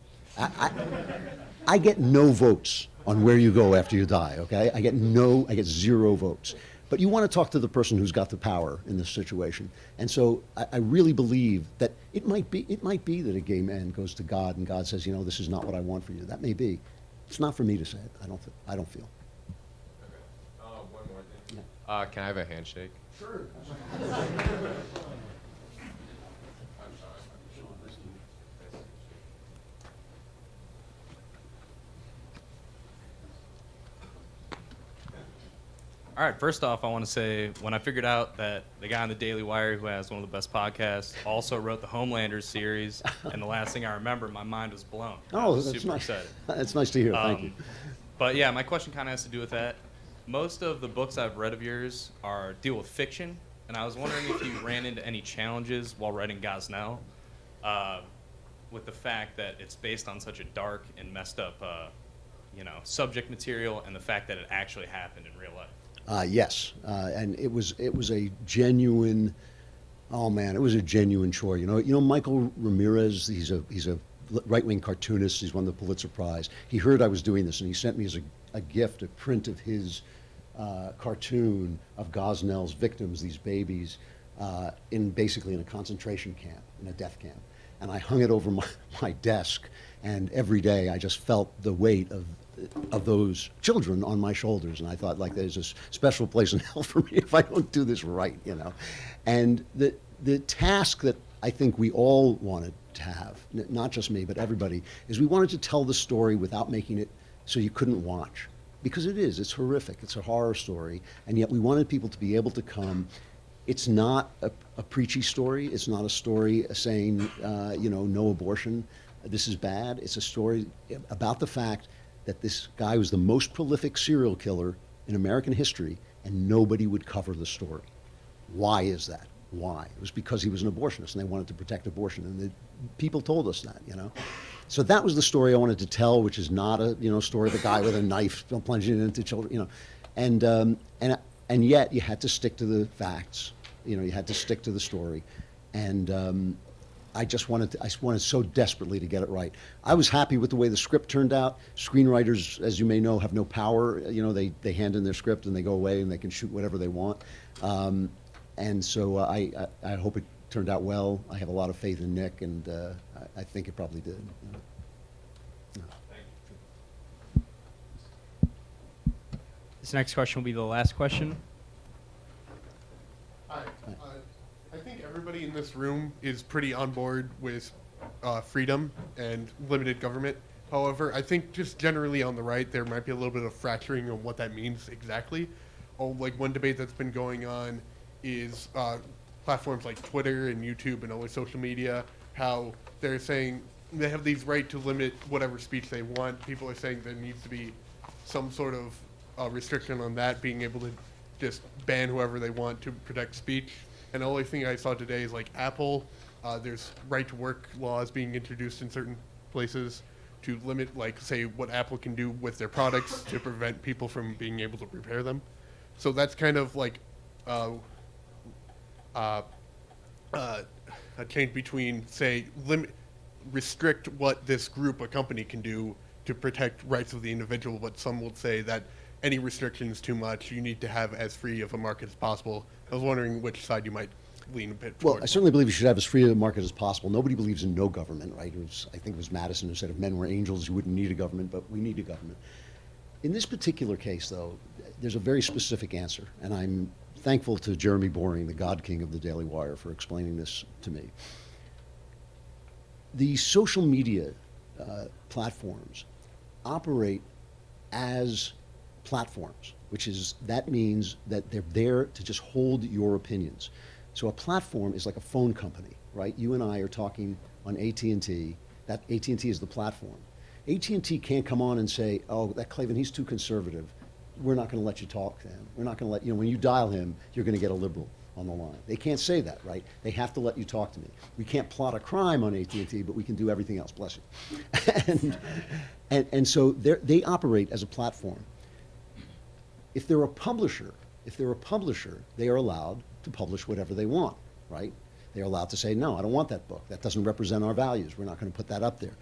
I get no votes on where you go after you die, okay? I get 0 votes. But you want to talk to the person who's got the power in this situation. And so I really believe that it might be that a gay man goes to God and God says, this is not what I want for you. That may be. it's not for me to say it. I don't feel. One more thing. Yeah. Can I have a handshake? Sure. All right, first off, I want to say when I figured out that the guy on the Daily Wire who has one of the best podcasts also wrote the Homelanders series, and the last thing I remember, my mind was blown. I Oh, was that's super nice. excited. That's nice to hear. Thank you. But yeah, my question kind of has to do with that. Most of the books I've read of yours deal with fiction, and I was wondering if you ran into any challenges while writing Gosnell, with the fact that it's based on such a dark and messed up, subject material, and the fact that it actually happened in real life. Yes, and it was a genuine. Oh man, it was a genuine chore. You know Michael Ramirez. He's a right-wing cartoonist. He's won the Pulitzer Prize. He heard I was doing this, and he sent me as a gift a print of his cartoon of Gosnell's victims, these babies, basically in a concentration camp, in a death camp. And I hung it over my desk, and every day I just felt the weight of those children on my shoulders, and I thought, like, there's a special place in hell for me if I don't do this right, And the task that I think we all wanted to have, not just me, but everybody, is we wanted to tell the story without making it so you couldn't watch. Because it's horrific, it's a horror story, and yet we wanted people to be able to come. It's not a preachy story, it's not a story saying, no abortion, this is bad. It's a story about the fact that this guy was the most prolific serial killer in American history, and nobody would cover the story. Why is that? Why? It was because he was an abortionist, and they wanted to protect abortion, and the people told us that, So that was the story I wanted to tell, which is not a story of a guy with a knife plunging into children, and yet you had to stick to the facts, you had to stick to the story, and I wanted so desperately to get it right. I was happy with the way the script turned out. Screenwriters, as you may know, have no power. They hand in their script and they go away and they can shoot whatever they want. And so I hope it turned out well. I have a lot of faith in Nick, and I think it probably did. This next question will be the last question. Hi. I think everybody in this room is pretty on board with freedom and limited government. However, I think just generally on the right, there might be a little bit of fracturing on what that means exactly. Like one debate that's been going on is platforms like Twitter and YouTube and other social media, how they're saying they have these right to limit whatever speech they want. People are saying there needs to be some sort of restriction on that, being able to just ban whoever they want to protect speech. And the only thing I saw today is like Apple, there's right to work laws being introduced in certain places to limit, like, say, what Apple can do with their products to prevent people from being able to repair them. So that's kind of like a change between, say, restrict what this group, a company, can do to protect rights of the individual, but some would say that any restriction is too much. You need to have as free of a market as possible. I was wondering which side you might lean a bit Well, toward. I certainly believe you should have as free a market as possible. Nobody believes in no government, right? I think it was Madison who said if men were angels, you wouldn't need a government, but we need a government. In this particular case, though, there's a very specific answer, and I'm thankful to Jeremy Boring, the God King of the Daily Wire, for explaining this to me. The social media platforms operate as platforms, that means that they're there to just hold your opinions. So a platform is like a phone company, right? You and I are talking on AT&T. That AT&T is the platform. AT&T can't come on and say, oh, that Klavan, he's too conservative. We're not going to let you talk to him. We're not going to let, when you dial him, you're going to get a liberal on the line. They can't say that, right? They have to let you talk to me. We can't plot a crime on AT&T, but we can do everything else, bless you. and so they operate as a platform. If they're a publisher, they are allowed to publish whatever they want, right? They're allowed to say, no, I don't want that book. That doesn't represent our values. We're not going to put that up there.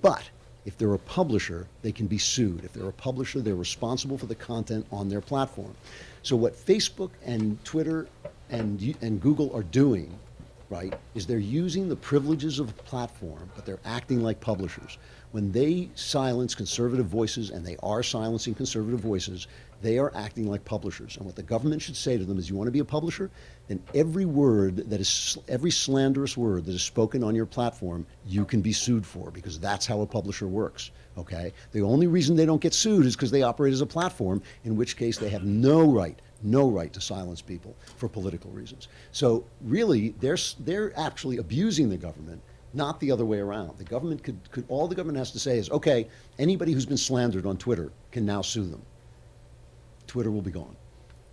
But if they're a publisher, they can be sued. If they're a publisher, they're responsible for the content on their platform. So what Facebook and Twitter and Google are doing right, is they're using the privileges of a platform, but they're acting like publishers. When they silence conservative voices, and they are silencing conservative voices, they are acting like publishers. And what the government should say to them is, you want to be a publisher? Then every slanderous word that is spoken on your platform, you can be sued for, because that's how a publisher works, okay? The only reason they don't get sued is because they operate as a platform, in which case they have no right to silence people for political reasons. So really, they're actually abusing the government, not the other way around. The government all the government has to say is, okay, anybody who's been slandered on Twitter can now sue them. Twitter will be gone.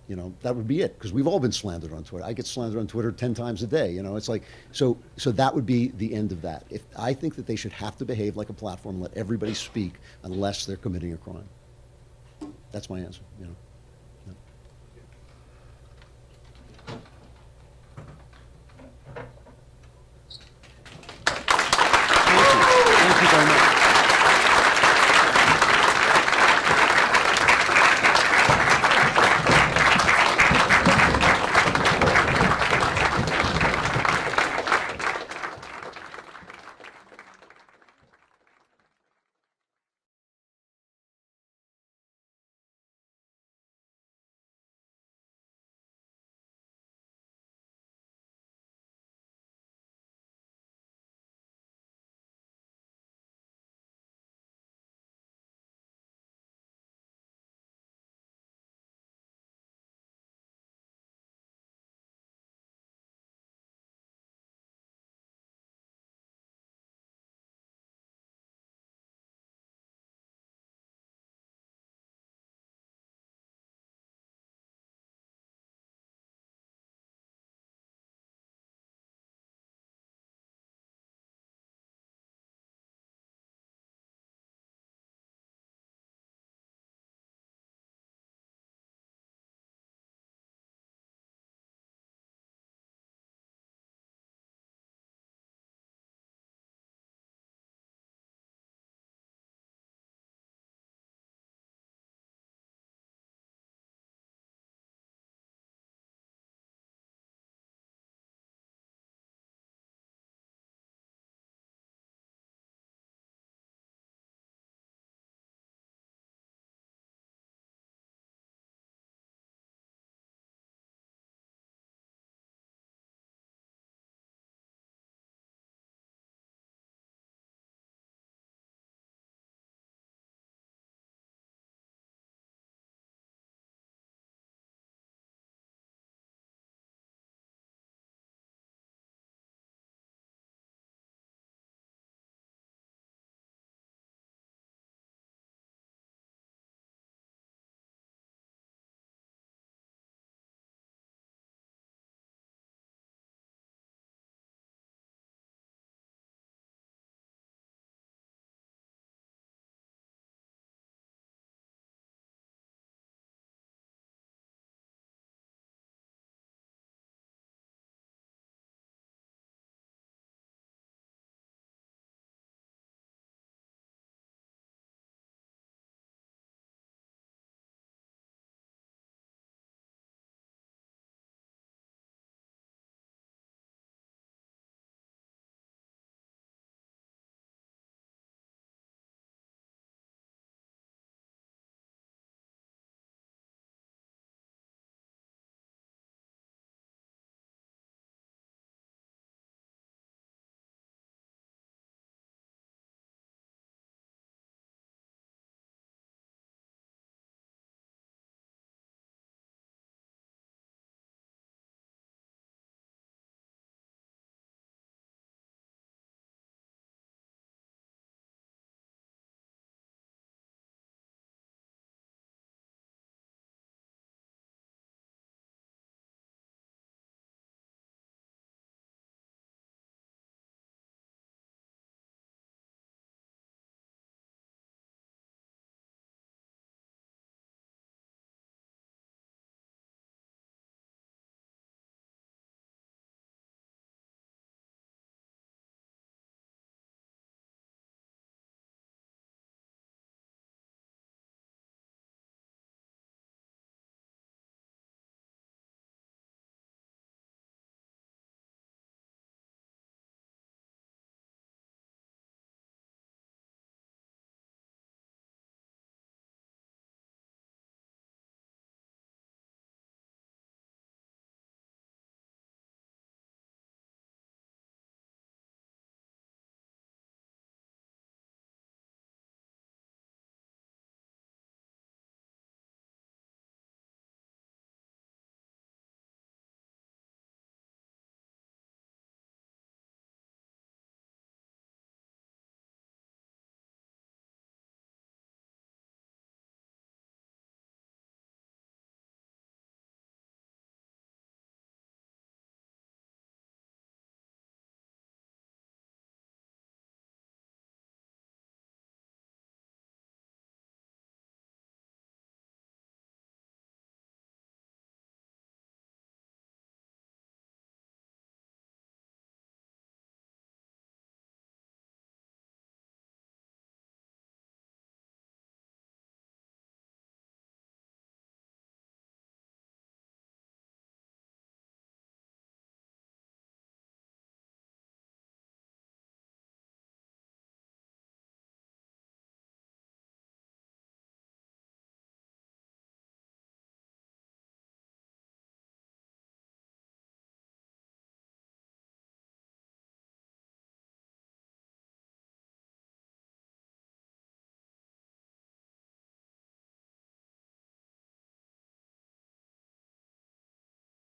You know, that would be it, because we've all been slandered on Twitter. I get slandered on Twitter 10 times a day. You know, it's like, so that would be the end of that. I think that they should have to behave like a platform and let everybody speak unless they're committing a crime. That's my answer, you know.